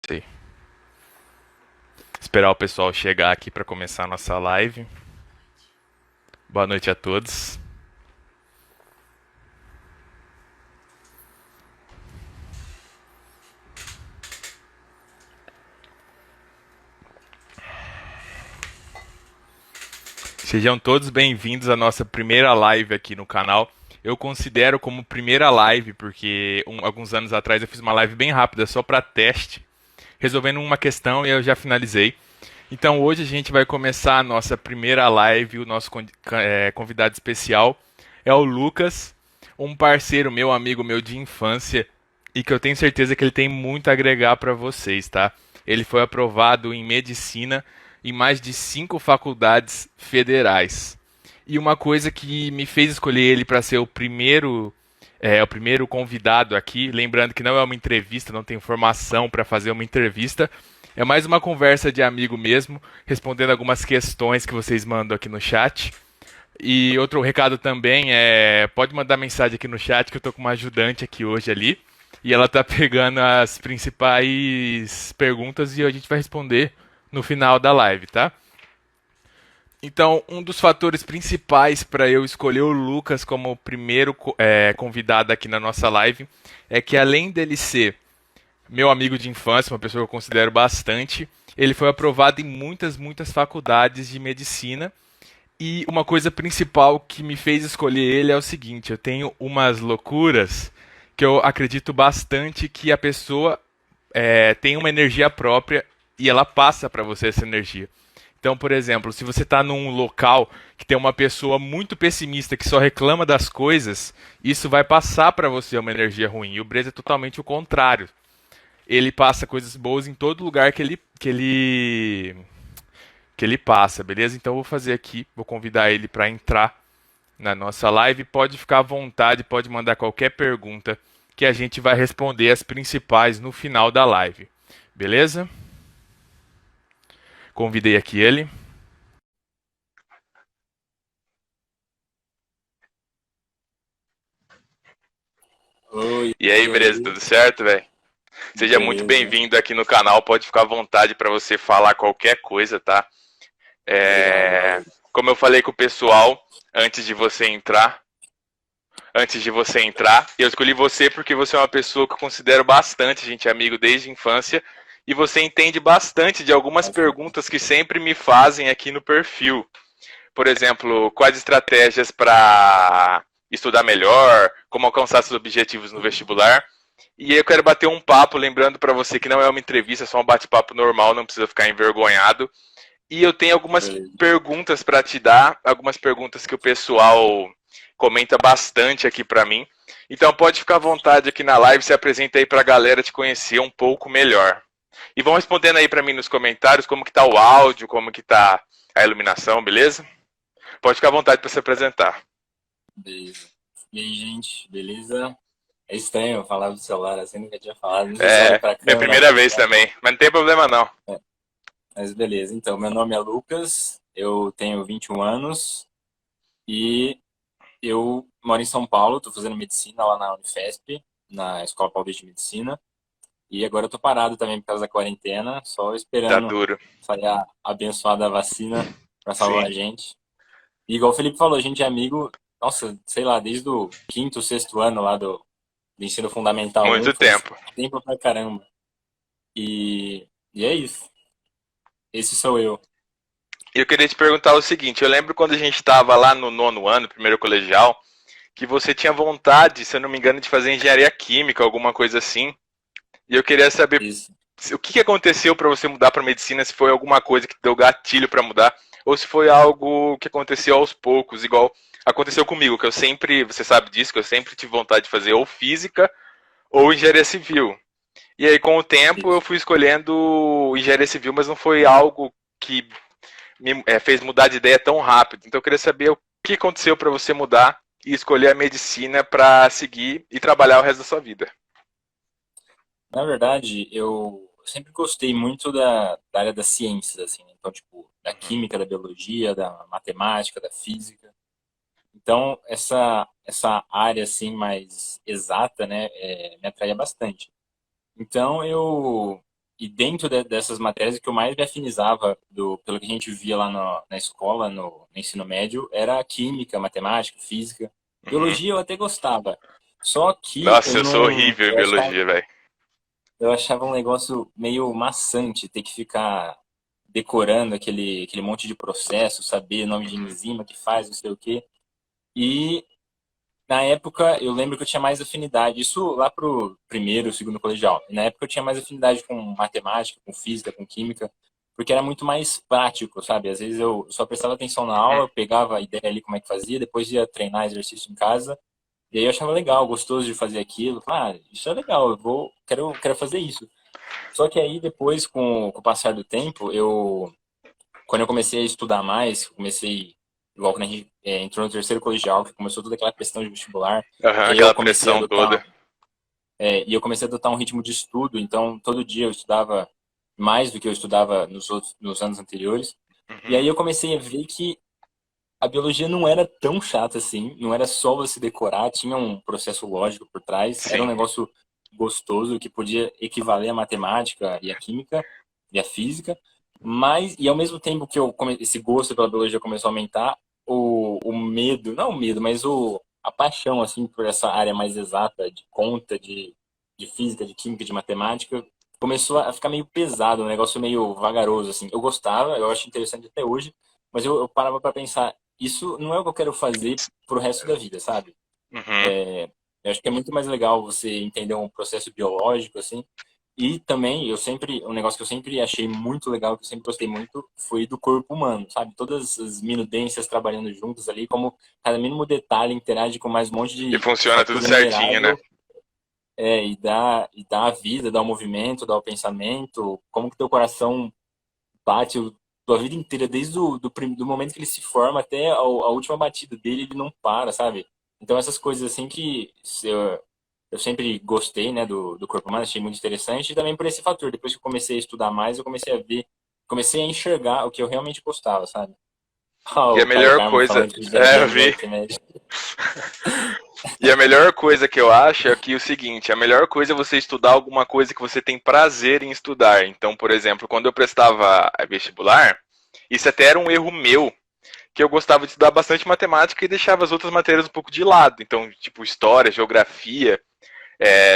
Sei. Esperar o pessoal chegar aqui para começar a nossa live. Boa noite a todos. Sejam todos bem-vindos à nossa primeira live aqui no canal. Eu considero como primeira live porque alguns anos atrás eu fiz uma live bem rápida só para teste, resolvendo uma questão e eu já finalizei. Então hoje a gente vai começar a nossa primeira live. O nosso convidado especial é o Lucas, um parceiro meu, amigo meu de infância, e que eu tenho certeza que ele tem muito a agregar para vocês, tá? Ele foi aprovado em medicina em mais de 5 faculdades federais. E uma coisa que me fez escolher ele para ser o primeiro convidado aqui, lembrando que não é uma entrevista, não tem formação para fazer uma entrevista, é mais uma conversa de amigo mesmo, respondendo algumas questões que vocês mandam aqui no chat. E outro recado também pode mandar mensagem aqui no chat que eu tô com uma ajudante aqui hoje ali. E ela tá pegando as principais perguntas e a gente vai responder no final da live, tá? Então, um dos fatores principais para eu escolher o Lucas como o primeiro convidado aqui na nossa live é que, além dele ser meu amigo de infância, uma pessoa que eu considero bastante, ele foi aprovado em muitas faculdades de medicina. E uma coisa principal que me fez escolher ele é o seguinte: eu tenho umas loucuras que eu acredito bastante que a pessoa tem uma energia própria e ela passa para você essa energia. Então, por exemplo, se você está num local que tem uma pessoa muito pessimista que só reclama das coisas, isso vai passar para você uma energia ruim. E o Breza é totalmente o contrário. Ele passa coisas boas em todo lugar que ele passa, beleza? Então eu vou fazer aqui, vou convidar ele para entrar na nossa live. Pode ficar à vontade, pode mandar qualquer pergunta que a gente vai responder as principais no final da live. Beleza? Convidei aqui ele. Oi, E aí, e beleza? aí? Tudo certo, velho? Seja muito Beleza, bem-vindo aqui no canal. Pode ficar à vontade para você falar qualquer coisa, tá? obrigado, É... valeu. Como eu falei com o pessoal antes de você entrar, eu escolhi você porque você é uma pessoa que eu considero bastante, a gente é amigo desde a infância, e você entende bastante de algumas Bastante. perguntas que sempre me fazem aqui no perfil. Por exemplo, quais estratégias para estudar melhor, como alcançar seus objetivos no vestibular. E eu quero bater um papo, lembrando para você que não é uma entrevista, é só um bate-papo normal, não precisa ficar envergonhado. E eu tenho algumas Beleza. perguntas para te dar, algumas perguntas que o pessoal comenta bastante aqui para mim. Então pode ficar à vontade aqui na live, se apresenta aí para a galera te conhecer um pouco melhor. E vão respondendo aí para mim nos comentários como que tá o áudio, como que tá a iluminação, beleza? Pode ficar à vontade para se apresentar. Beleza. E aí, gente, beleza? É estranho eu falar do celular assim, nunca tinha falado. Não sei se olha É, pra minha câmera, primeira mas vez também, mas não tem problema não. mas beleza. Então, meu nome é Lucas, eu tenho 21 anos e eu moro em São Paulo, tô fazendo medicina lá na Unifesp, na Escola Paulista de Medicina. E agora eu tô parado também por causa da quarentena, só Tá esperando duro. sair a abençoada vacina pra salvar Sim, a gente. E igual o Felipe falou, a gente é amigo, nossa, sei lá, desde o quinto, sexto ano lá do ensino fundamental um, muito faz tempo. tempo pra caramba. E é isso. Esse sou eu. E eu queria te perguntar o seguinte, eu lembro quando a gente estava lá no nono ano, primeiro colegial, que você tinha vontade, se eu não me engano, de fazer engenharia química, alguma coisa assim. E eu queria saber Isso. o que aconteceu para você mudar para medicina, se foi alguma coisa que deu gatilho para mudar, ou se foi algo que aconteceu aos poucos, igual aconteceu comigo, que eu sempre, você sabe disso, que eu sempre tive vontade de fazer ou física ou engenharia civil. E aí, com o tempo, eu Isso. fui escolhendo engenharia civil, mas não foi algo que me fez mudar de ideia tão rápido. Então, eu queria saber o que aconteceu para você mudar e escolher a medicina para seguir e trabalhar o resto da sua vida. Na verdade, eu sempre gostei muito da área das ciências, assim, né? Então, tipo, da Uhum. química, da biologia, da matemática, da física. Então, essa área, assim, mais exata, né, me atraía bastante. Então, eu e dentro dessas matérias, o que eu mais me afinizava, pelo que a gente via lá na escola, no ensino médio, era química, matemática, física. Uhum. Biologia eu até gostava. Só que Nossa, eu sou horrível em biologia, velho. eu achava um negócio meio maçante, ter que ficar decorando aquele monte de processo, saber nome de Uhum. enzima que faz, não sei o quê. E na época, eu lembro que eu tinha mais afinidade, isso lá pro primeiro, segundo colegial. Na época eu tinha mais afinidade com matemática, com física, com química, porque era muito mais prático, sabe? Às vezes eu só prestava atenção na Uhum. aula, eu pegava a ideia ali como é que fazia, depois ia treinar exercício em casa, e aí eu achava legal, gostoso de fazer aquilo. Isso é legal, quero fazer isso. Só que aí depois, com o passar do tempo, quando eu comecei a estudar mais, igual quando a gente entrou no terceiro colegial, que começou toda aquela questão de vestibular, Aham, e aí eu aquela comecei a pressão toda. adotar, e eu comecei a adotar um ritmo de estudo, então todo dia eu estudava mais do que eu estudava nos anos anteriores, e Uhum. aí eu comecei a ver que a biologia não era tão chata assim, não era só você decorar, tinha um processo lógico por trás, era um Sim. negócio gostoso que podia equivaler à matemática e à química e à física, mas e ao mesmo tempo que esse gosto pela biologia começou a aumentar, o medo, não o medo, mas a paixão assim por essa área mais exata de conta, de física, de química, de matemática, começou a ficar meio pesado, um negócio meio vagaroso assim. Eu gostava, eu acho interessante até hoje, mas eu parava para pensar, isso não é o que eu quero fazer pro resto da vida, sabe? Uhum. Eu acho que é muito mais legal você entender um processo biológico, assim. E também, um negócio que eu sempre achei muito legal, que eu sempre gostei muito, foi do corpo humano, sabe? Todas as minudências trabalhando juntas ali, como cada mínimo detalhe interage com mais um monte E de funciona tudo fator certinho, né? vulnerável, e dá a vida, dá o movimento, dá o pensamento, como que teu coração bate tua vida inteira, desde do momento que ele se forma até a última batida dele, ele não para, sabe? Então essas coisas assim que eu sempre gostei, né, do corpo humano, achei muito interessante, e também por esse fator, depois que eu comecei a estudar mais, eu comecei a ver, comecei a enxergar o que eu realmente gostava, sabe? E a O Caio melhor Karma coisa. falando que já É, eu viemos da vi. Arquimedes. E a melhor coisa que eu acho é que o seguinte, a melhor coisa é você estudar alguma coisa que você tem prazer em estudar. Então, por exemplo, quando eu prestava vestibular, isso até era um erro meu, que eu gostava de estudar bastante matemática e deixava as outras matérias um pouco de lado. Então, tipo, história, geografia,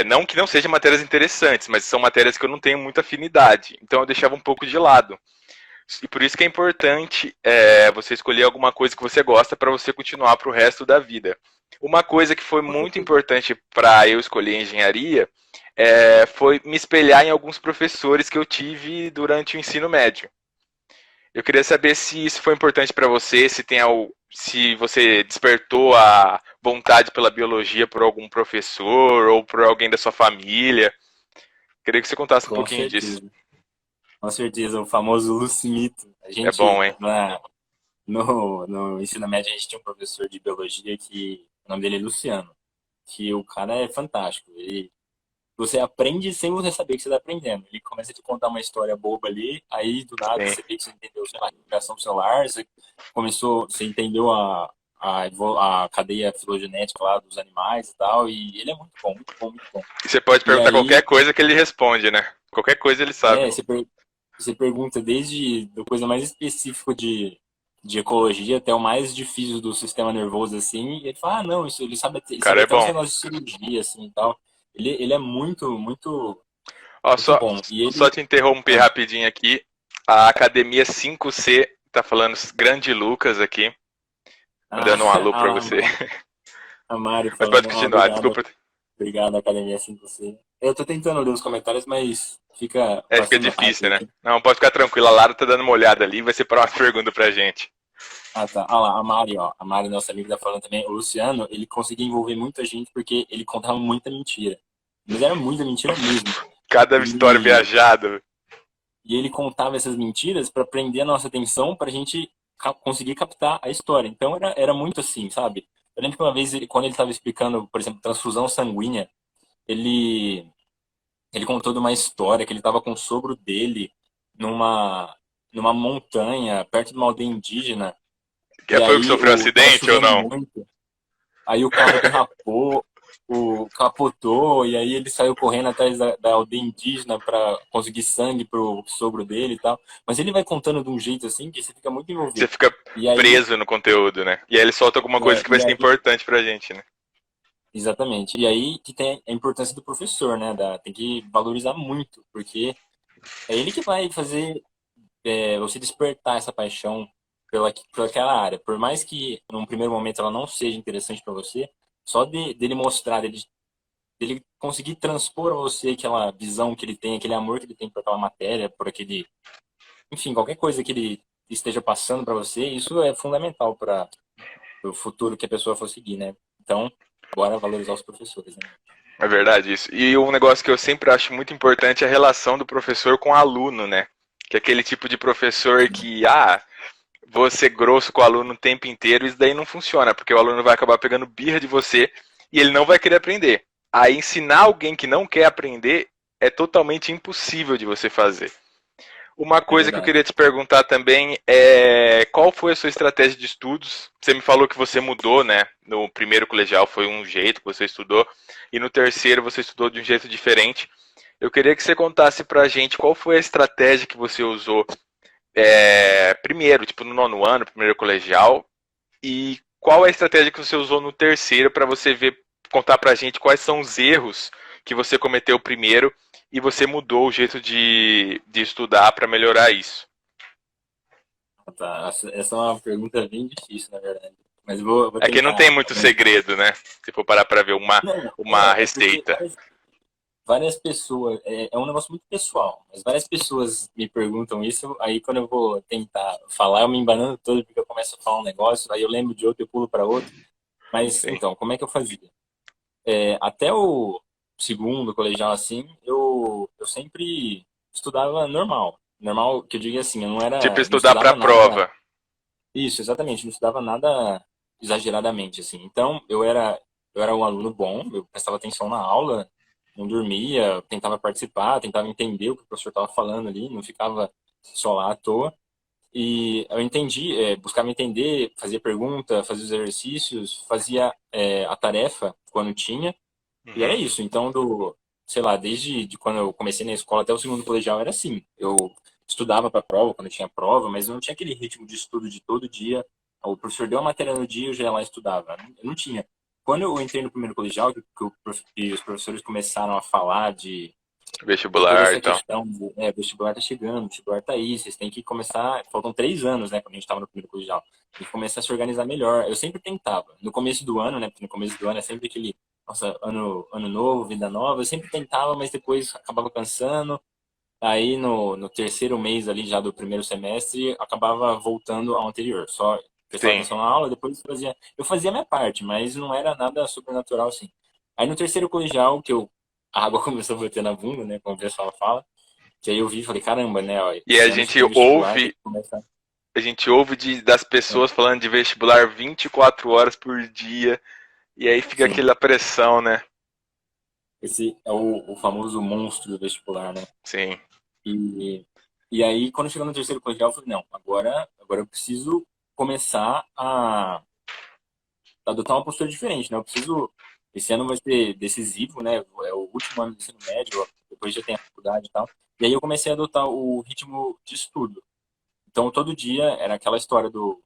não que não sejam matérias interessantes, mas são matérias que eu não tenho muita afinidade. Então eu deixava um pouco de lado. E por isso que é importante você escolher alguma coisa que você gosta para você continuar para o resto da vida. Uma coisa que foi muito importante para eu escolher engenharia foi me espelhar em alguns professores que eu tive durante o ensino médio. Eu queria saber se isso foi importante para você, se você despertou a vontade pela biologia por algum professor ou por alguém da sua família. Queria que você contasse um Com pouquinho disso. certeza. Com certeza, o famoso Lucimito. A É bom, gente, hein? no ensino médio, a gente tinha um professor de biologia que o nome dele é Luciano, que o cara é fantástico. Você aprende sem você saber que você está aprendendo. Ele começa a te contar uma história boba ali, aí do nada Sim. você vê que você entendeu, sei lá, a reação celular, você entendeu a cadeia filogenética lá dos animais e tal, e ele é muito bom, muito bom, muito bom. E você pode E perguntar qualquer aí, coisa que ele responde, né? Qualquer coisa ele sabe. é, você, per- você pergunta desde do coisa mais específico de ecologia até o mais difícil do sistema nervoso, assim, e ele fala, não, isso ele sabe, O ele cara sabe é até uns bom. negócios de cirurgia, assim, e tal. Ele é muito, muito, Ó, muito só, bom. E só ele, te interromper ah, rapidinho aqui. A Academia 5C tá falando grande Lucas aqui, ah, mandando um alô pra você. a Mari Mas pode falando, continuar, obrigado, desculpa. obrigado, Academia assim você. Eu tô tentando ler os comentários, mas fica Fica passando difícil, rápido né? aqui. Não, pode ficar tranquila. A Lara tá dando uma olhada ali, vai ser para uma pergunta pra gente. Ah, tá. Ah lá, a Mari, ó. A Mari, nossa amiga, tá falando também. O Luciano, ele conseguia envolver muita gente porque ele contava muita mentira. Mas era muita mentira mesmo. Cada história E, viajada. e ele contava essas mentiras para prender a nossa atenção pra gente conseguir captar a história. Então era muito assim, sabe? Eu lembro que uma vez, quando ele estava explicando, por exemplo, transfusão sanguínea, ele, ele contou de uma história que ele estava com o sogro dele numa, numa montanha, perto de uma aldeia indígena. Que E foi o que aí sofreu um tava acidente ou chovendo não? muito. Aí o carro derrapou. capotou, e aí ele saiu correndo atrás da aldeia indígena para conseguir sangue pro sogro dele e tal. Mas ele vai contando de um jeito assim que você fica muito Você envolvido. fica E aí, preso no conteúdo, né? E aí ele solta alguma coisa que vai e ser aí importante pra gente, né? exatamente. E aí que tem a importância do professor, né? Tem que valorizar muito, porque é ele que vai fazer você despertar essa paixão por aquela área. Por mais que num primeiro momento ela não seja interessante para você, só dele mostrar, dele conseguir transpor a você aquela visão que ele tem, aquele amor que ele tem por aquela matéria, por aquele, enfim, qualquer coisa que ele esteja passando para você, isso é fundamental para o futuro que a pessoa for seguir, né? Então, bora valorizar os professores, né? É verdade isso. E um negócio que eu sempre acho muito importante é a relação do professor com o aluno, né? Que é aquele tipo de professor que, vou ser grosso com o aluno o tempo inteiro, isso daí não funciona, porque o aluno vai acabar pegando birra de você e ele não vai querer aprender. Aí ensinar alguém que não quer aprender é totalmente impossível de você fazer. Uma É coisa que eu verdade. queria te perguntar também é qual foi a sua estratégia de estudos? Você me falou que você mudou, né? No primeiro colegial foi um jeito que você estudou e no terceiro você estudou de um jeito diferente. Eu queria que você contasse pra gente qual foi a estratégia que você usou primeiro, tipo no nono ano, primeiro colegial, e qual é a estratégia que você usou no terceiro para você ver, contar pra gente quais são os erros que você cometeu primeiro e você mudou o jeito de estudar para melhorar isso. Tá. Essa é uma pergunta bem difícil, na verdade. Mas vou É que não tem tentar muito organizar. segredo, né? Se for parar para ver Não, uma é porque receita. várias pessoas, é um negócio muito pessoal, mas várias pessoas me perguntam isso, aí quando eu vou tentar falar, eu me embanando todo, porque eu começo a falar um negócio, aí eu lembro de outro, eu pulo para outro. Mas Sim. então, como é que eu fazia? Até o segundo colegial assim, eu sempre estudava normal. Normal, que eu digo assim, eu Tipo, não estudar para estudava nada. prova. Isso, exatamente, não estudava nada exageradamente assim. Então, eu era um aluno bom, eu prestava atenção na aula, não dormia, tentava participar, tentava entender o que o professor estava falando ali, não ficava só lá à toa. E eu entendi, buscava entender, fazia pergunta, fazia os exercícios, fazia a tarefa quando tinha, e era Uhum. isso. Então, sei lá, desde quando eu comecei na escola até o segundo colegial era assim. Eu estudava para prova, quando tinha prova, mas eu não tinha aquele ritmo de estudo de todo dia. O professor deu a matéria no dia, eu já ia lá e estudava. Eu não tinha. Quando eu entrei no primeiro colegial, que os professores começaram a falar de toda Vestibular e essa tal. questão vestibular tá chegando, vestibular tá aí, vocês têm que começar, faltam 3 anos, né, quando a gente estava no primeiro colegial, tem que começar a se organizar melhor. Eu sempre tentava, no começo do ano, né, porque no começo do ano é sempre aquele, nossa, ano novo, vida nova, eu sempre tentava, mas depois acabava cansando, aí no terceiro mês ali já do primeiro semestre, acabava voltando ao anterior, só prestava Sim. atenção na aula, depois eu fazia a minha parte, mas não era nada sobrenatural assim. Aí no terceiro colegial, a água começou a bater na bunda, né, como o pessoal fala, que aí eu vi e falei, caramba, né, ó, E a esse ano você gente tem vestibular, tem ouve, que começar. das pessoas falando de vestibular 24 horas por dia, e aí fica Sim, aquela pressão, né? esse é o famoso monstro do vestibular, né? Sim. E, e aí, quando chegou no terceiro colegial, eu falei, não, agora eu preciso começar a adotar uma postura diferente, né? Eu preciso, esse ano vai ser decisivo, né? É o último ano do ensino médio, depois já tem a faculdade e tal. E aí eu comecei a adotar o ritmo de estudo. Então, todo dia era aquela história do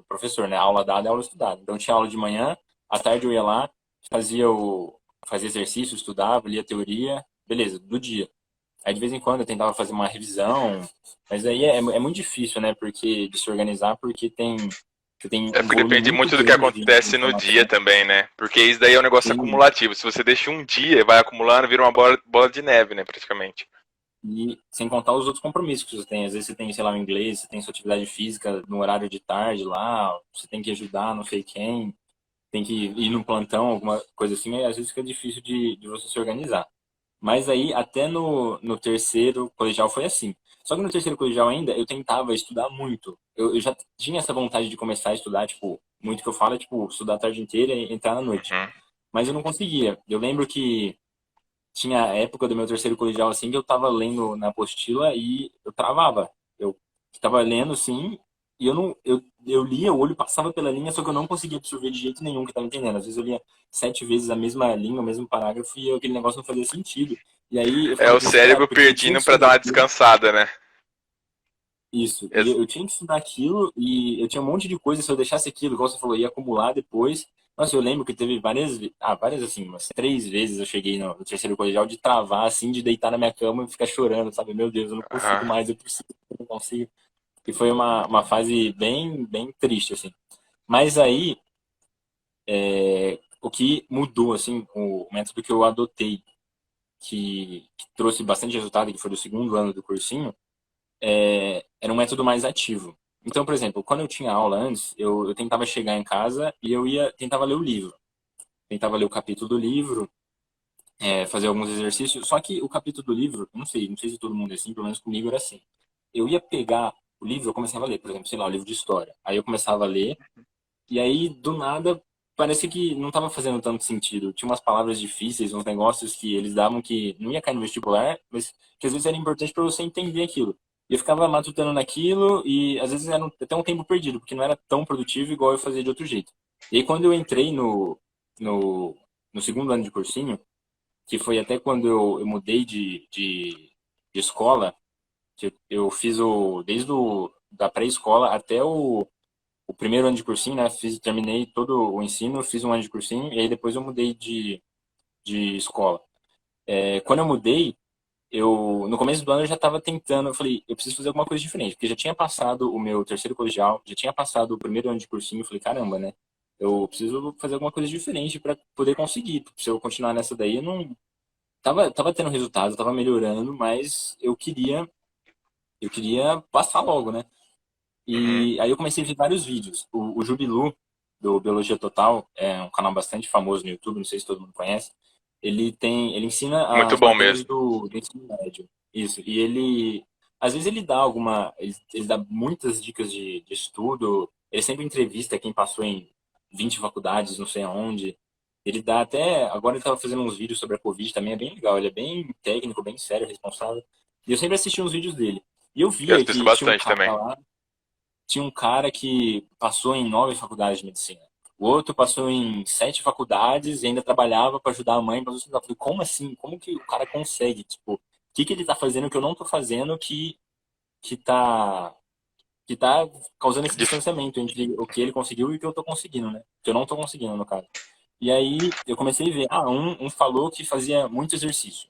professor, né? Aula dada, aula estudada. Então tinha aula de manhã, à tarde eu ia lá, fazia exercício, estudava, lia teoria, beleza, do dia. Aí de vez em quando eu tentava fazer uma revisão, mas aí é muito difícil, né? Porque de se organizar, porque você tem É um porque volume depende muito muito do que grande de acontece no dia informação. também, né? Porque isso daí é um negócio Sim, acumulativo. Se você deixa um dia, vai acumulando, vira uma bola de neve, né? Praticamente. e sem contar os outros compromissos que você tem. Às vezes você tem, sei lá, o inglês, você tem sua atividade física no horário de tarde lá, você tem que ajudar não sei quem, tem que ir no plantão, alguma coisa assim, aí às vezes fica difícil de você se organizar. Mas aí, até no terceiro colegial foi assim. Só que no terceiro colegial ainda, eu tentava estudar muito. Eu já tinha essa vontade de começar a estudar, tipo, muito que eu falo é, tipo, estudar a tarde inteira e entrar na noite. Uhum. Mas eu não conseguia. Eu lembro que tinha a época do meu terceiro colegial, assim, que eu tava lendo na apostila e eu travava. Eu estava lendo, assim, e eu não, eu eu lia, o olho passava pela linha, só que eu não conseguia absorver de jeito nenhum o que eu tava entendendo. Às vezes eu lia 7 vezes a mesma linha, o mesmo parágrafo, e aquele negócio não fazia sentido. E aí eu É ficava o desesperado, cérebro porque eu tinha que pedindo pra dar estudar uma aquilo. descansada, né? Isso. E Ex- eu tinha que estudar aquilo, e eu tinha um monte de coisa, se eu deixasse aquilo, igual você falou, ia acumular depois. Nossa, eu lembro que teve várias assim, umas 3 vezes eu cheguei no terceiro colegial de travar, assim, de deitar na minha cama e ficar chorando, sabe? Meu Deus, eu não consigo Aham. mais, eu preciso, eu não consigo. E foi uma fase bem triste, assim. Mas aí, o que mudou, assim, o método que eu adotei, que trouxe bastante resultado, que foi do segundo ano do cursinho, era um método mais ativo. Então, por exemplo, quando eu tinha aula antes, eu tentava chegar em casa e tentava ler o livro. Tentava ler o capítulo do livro, fazer alguns exercícios. Só que o capítulo do livro, não sei se todo mundo é assim, pelo menos comigo era assim. Eu ia pegar o livro, eu começava a ler, por exemplo, sei lá, o livro de história. Aí eu começava a ler, e aí, do nada, parecia que não estava fazendo tanto sentido. Tinha umas palavras difíceis, uns negócios que eles davam que não ia cair no vestibular, mas que às vezes era importante para você entender aquilo. E eu ficava matutando naquilo e às vezes era até um tempo perdido, porque não era tão produtivo igual eu fazia de outro jeito. E aí, quando eu entrei no, no segundo ano de cursinho, que foi até quando eu mudei de escola, que eu fiz desde da pré-escola até o primeiro ano de cursinho, né? Terminei todo o ensino, fiz um ano de cursinho e aí depois eu mudei de escola. Quando eu mudei, no começo do ano eu já estava tentando, eu falei, eu preciso fazer alguma coisa diferente, porque já tinha passado o meu terceiro colegial, já tinha passado o primeiro ano de cursinho, eu falei, caramba, né? Eu preciso fazer alguma coisa diferente para poder conseguir. Se eu continuar nessa daí, eu não tava tendo resultado, tava melhorando, mas eu queria passar logo, né? Uhum. E aí eu comecei a ver vários vídeos. O Jubilu, do Biologia Total, é um canal bastante famoso no YouTube, não sei se todo mundo conhece. Ele ensina Muito as bom matérias mesmo. do ensino médio. Isso. E às vezes ele dá muitas dicas de estudo. Ele sempre entrevista quem passou em 20 faculdades, não sei aonde. Ele dá até, agora ele estava fazendo uns vídeos sobre a Covid também, é bem legal. Ele é bem técnico, bem sério, responsável. E eu sempre assisti uns vídeos dele. E eu Eu via assisto que tinha um bastante cara também. lá, tinha um cara que passou em 9 faculdades de medicina. O outro passou em 7 faculdades e ainda trabalhava para ajudar a mãe para estudar. Eu falei, como assim? Como que o cara consegue? Tipo, o que que ele tá fazendo que eu não tô fazendo que tá, que tá causando esse Dif- distanciamento entre o que ele conseguiu e o que eu tô conseguindo, né? Que eu não tô conseguindo, no caso. E aí eu comecei a ver, um falou que fazia muito exercício.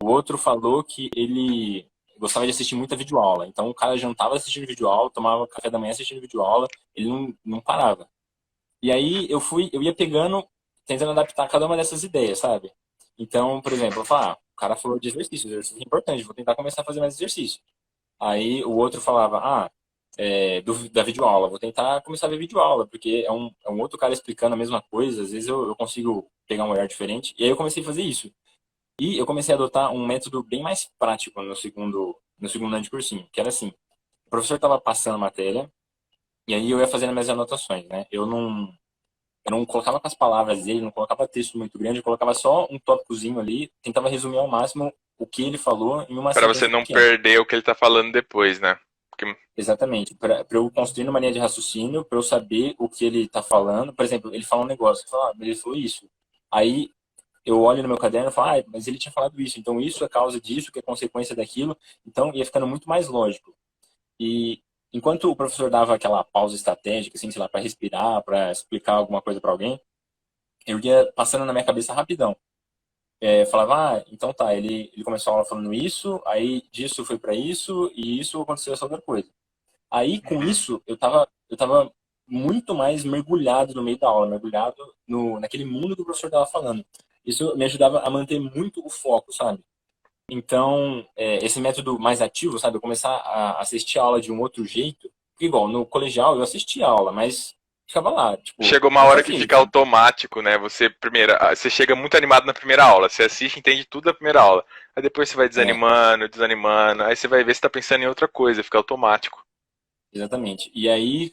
O outro falou que ele gostava de assistir muita videoaula. Então o cara jantava assistindo videoaula, tomava café da manhã assistindo videoaula, ele não parava. E aí eu ia pegando, tentando adaptar cada uma dessas ideias, sabe? Então, por exemplo, eu falo, o cara falou de exercício, exercício é importante, vou tentar começar a fazer mais exercício. Aí o outro falava, da videoaula, vou tentar começar a ver videoaula, porque é um outro cara explicando a mesma coisa, às vezes eu consigo pegar um olhar diferente. E aí eu comecei a fazer isso. E eu comecei a adotar um método bem mais prático no segundo ano de cursinho, que era assim, o professor estava passando a matéria, e aí eu ia fazendo minhas anotações, né? Eu não colocava com as palavras dele, não colocava texto muito grande, eu colocava só um tópicozinho ali, tentava resumir ao máximo o que ele falou em uma Pra você sentença não pequena. perder o que ele tá falando depois, né? Porque- Exatamente, para eu construir uma linha de raciocínio, para eu saber o que ele está falando. Por exemplo, ele fala um negócio, eu falo, mas ele falou isso. Aí eu olho no meu caderno e falo, mas ele tinha falado isso, então isso é causa disso, que é consequência daquilo, então ia ficando muito mais lógico. E enquanto o professor dava aquela pausa estratégica, assim, sei lá, para respirar, para explicar alguma coisa para alguém, eu ia passando na minha cabeça rapidão. Falava, então tá, ele começou a aula falando isso, aí disso foi para isso, e isso aconteceu essa outra coisa. Aí, com Uhum. isso, eu tava muito mais mergulhado no meio da aula, mergulhado naquele mundo que o professor estava falando. Isso me ajudava a manter muito o foco, sabe? Então, esse método mais ativo, sabe? Eu começar a assistir a aula de um outro jeito. Igual, no colegial eu assistia a aula, mas ficava lá, tipo, Chega uma não hora que fazia fica isso. automático, né? Você chega muito animado na primeira aula, você assiste, entende tudo na primeira aula. Aí depois você vai É, desanimando, desanimando, aí você vai ver se tá pensando em outra coisa, fica automático. exatamente. E aí,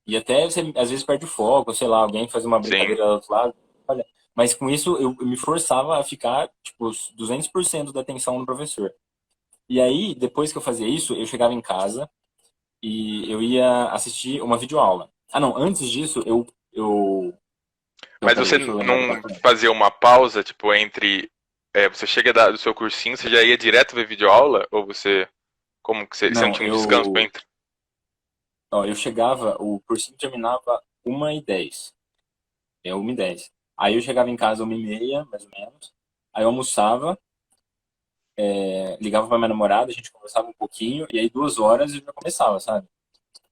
e até você às vezes perde o foco, sei lá, alguém faz uma Sim. brincadeira do outro lado. Olha, mas com isso eu me forçava a ficar, tipo, 200% da atenção no professor. E aí, depois que eu fazia isso, eu chegava em casa e eu ia assistir uma videoaula. Ah, não, antes disso, Mas peraí, você deixa eu lembrar não exatamente. fazia uma pausa, tipo, entre. Você chega do seu cursinho, você já ia direto ver videoaula? Ou você. Como que você não Não, tinha um descanso entre? eu chegava, o cursinho terminava 1h10. É 1h10. Aí eu chegava em casa 1h30, mais ou menos. Aí eu almoçava, ligava pra minha namorada, a gente conversava um pouquinho, e aí 2 horas eu já começava, sabe?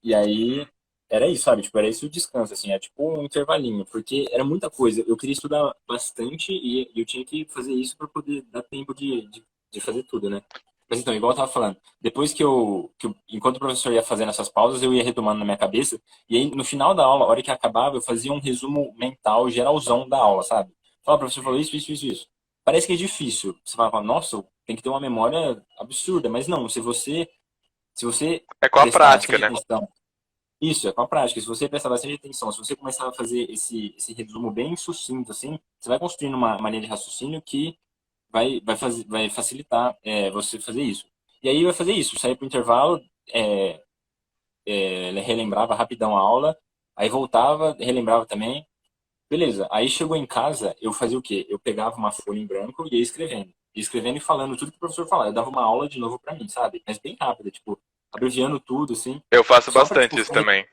E aí era isso, sabe? Tipo, era isso o descanso, assim, é tipo um intervalinho, porque era muita coisa. Eu queria estudar bastante e eu tinha que fazer isso para poder dar tempo de fazer tudo, né? Mas então, igual eu tava falando, depois enquanto o professor ia fazendo essas pausas, eu ia retomando na minha cabeça, e aí no final da aula, a hora que acabava, eu fazia um resumo mental geralzão da aula, sabe? Fala, o professor falou isso, isso, isso, isso. Parece que é difícil. Você fala, nossa, tem que ter uma memória absurda, mas não, se você É com a prestar prática, bastante né? atenção. Isso, é com a prática. Se você prestar bastante atenção, se você começar a fazer esse resumo bem sucinto, assim, você vai construindo uma maneira de raciocínio que vai facilitar você fazer isso. E aí vai fazer isso, sair para o intervalo, é, relembrava rapidão a aula, aí voltava, relembrava também. Beleza, aí chegou em casa, eu fazia o quê? Eu pegava uma folha em branco e ia escrevendo. Ia escrevendo e falando tudo que o professor falava. Eu dava uma aula de novo para mim, sabe? Mas bem rápida, tipo, abreviando tudo, assim, Eu faço só para tipo, bastante isso também.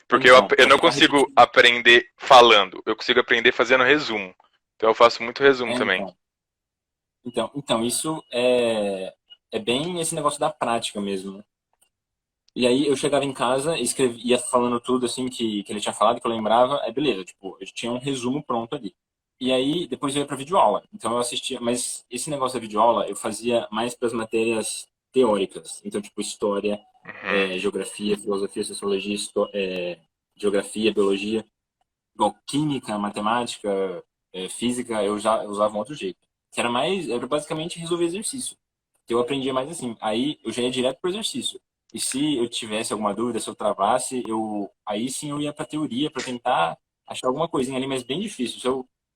Porque então, eu para não ficar consigo repetindo. aprender falando, eu consigo aprender fazendo resumo. Então eu faço muito resumo também. Então. Então, isso é bem esse negócio da prática mesmo, né? E aí eu chegava em casa, ia falando tudo assim que ele tinha falado, que eu lembrava, aí beleza, tipo, eu tinha um resumo pronto ali. E aí depois eu ia pra videoaula. Então eu assistia, mas esse negócio da videoaula eu fazia mais para as matérias teóricas. Então, tipo, história, Uhum. geografia, filosofia, sociologia, geografia, biologia. Igual química, matemática, física, eu usava um outro jeito. Que era basicamente resolver exercício. Eu aprendia mais assim. Aí eu já ia direto pro exercício. E se eu tivesse alguma dúvida, se eu travasse, aí sim eu ia pra teoria para tentar achar alguma coisinha ali, mas bem difícil.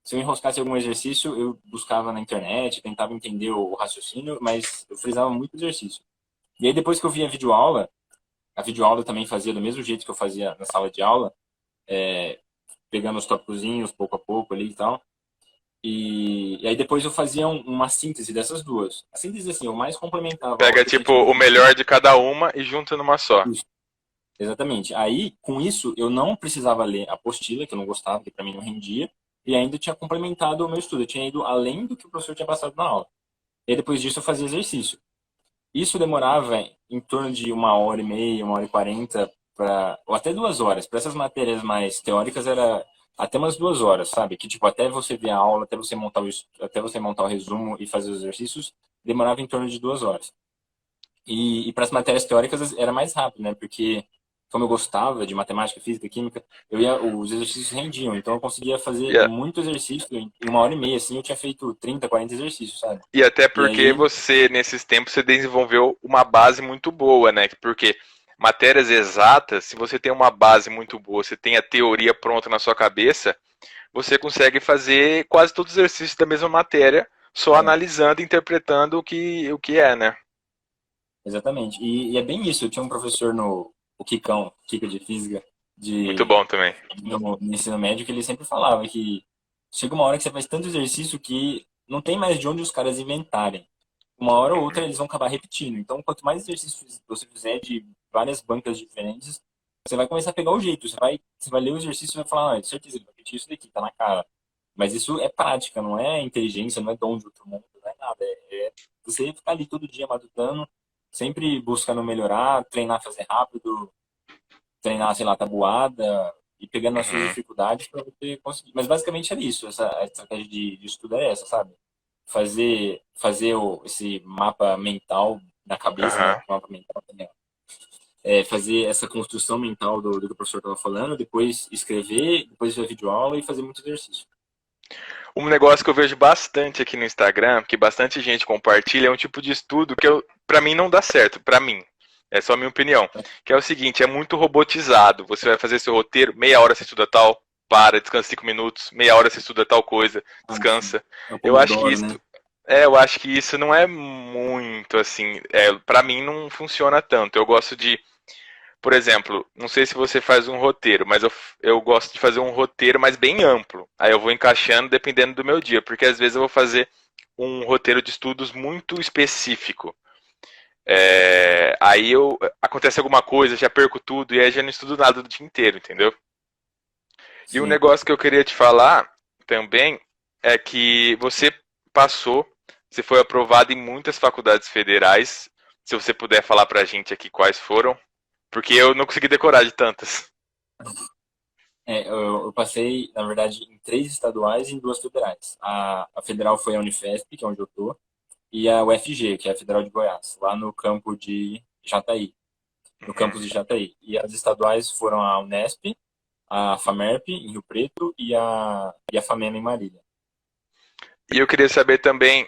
Se eu enroscasse algum exercício, eu buscava na internet, tentava entender o raciocínio, mas eu frisava muito exercício. E aí depois que eu via a videoaula eu também fazia do mesmo jeito que eu fazia na sala de aula, pegando os tópicozinhos pouco a pouco ali e tal. E aí depois eu fazia uma síntese dessas duas. A síntese, assim, eu mais complementava a aula Pega que eu já tipo tinha o visto. melhor de cada uma e junta numa só. Isso, exatamente. Aí, com isso, eu não precisava ler a apostila, que eu não gostava, que para mim não rendia, e ainda tinha complementado o meu estudo. Eu tinha ido além do que o professor tinha passado na aula. E aí, depois disso eu fazia exercício. Isso demorava em torno de 1h30, 1h40, ou até 2 horas. Para essas matérias mais teóricas era até umas 2 horas, sabe? Que tipo, até você ver a aula, até você montar o resumo e fazer os exercícios, demorava em torno de 2 horas. E para as matérias teóricas era mais rápido, né? Porque como eu gostava de matemática, física, química, os exercícios rendiam. Então eu conseguia E, fazer a- muito exercício em 1h30, assim, eu tinha feito 30, 40 exercícios, sabe? e até E porque aí, você, nesses tempos, você desenvolveu uma base muito boa, né? Porque matérias exatas, se você tem uma base muito boa, você tem a teoria pronta na sua cabeça, você consegue fazer quase todos os exercícios da mesma matéria, só é, analisando e interpretando o que é, né? exatamente. E é bem isso. Eu tinha um professor o Kikão, Kika de Física, Muito de, bom também. no ensino médio, que ele sempre falava que chega uma hora que você faz tanto exercício que não tem mais de onde os caras inventarem. Uma hora ou outra Uhum. eles vão acabar repetindo. Então, quanto mais exercícios você fizer de várias bancas diferentes, você vai começar a pegar o jeito. Você vai ler o exercício e vai falar, ah, de certeza ele vai repetir isso daqui, tá na cara. Mas isso é prática, não é inteligência, não é dom de outro mundo, não é nada. É você ficar ali todo dia matutando, sempre buscando melhorar, treinar fazer rápido, treinar, sei lá, tabuada e pegando as suas Uhum. dificuldades para você conseguir. Mas basicamente era isso, a estratégia de estudo é essa, sabe? Fazer esse mapa mental na cabeça, né? Aham. Mapa mental também. Fazer essa construção mental do que o professor estava falando, depois escrever, depois ver videoaula e fazer muito exercício. Um negócio que eu vejo bastante aqui no Instagram, que bastante gente compartilha, é um tipo de estudo que para mim não dá certo, para mim. É só a minha opinião. Que é o seguinte, é muito robotizado. Você vai fazer seu roteiro, meia hora você estuda tal, para, descansa 5 minutos, meia hora você estuda tal coisa, Ah, sim. descansa. É o Eu acho que Pomodoro, isso, né? não é muito assim, para mim não funciona tanto. Eu gosto de por exemplo, não sei se você faz um roteiro, mas eu gosto de fazer um roteiro, mas bem amplo. Aí eu vou encaixando dependendo do meu dia, porque às vezes eu vou fazer um roteiro de estudos muito específico. Aí acontece alguma coisa, já perco tudo e aí já não estudo nada do dia inteiro, entendeu? E um Sim. negócio que eu queria te falar também é que você foi aprovado em muitas faculdades federais. Se você puder falar pra gente aqui quais foram, porque eu não consegui decorar de tantas. Eu passei, na verdade, em 3 estaduais e em 2 federais. A federal foi a Unifesp, que é onde eu tô, e a UFG, que é a Federal de Goiás, lá no campo de Jataí, no Uhum. campus de Jataí. E as estaduais foram a Unesp, a FAMERP, em Rio Preto, e a FAMEM, em Marília. E eu queria saber também,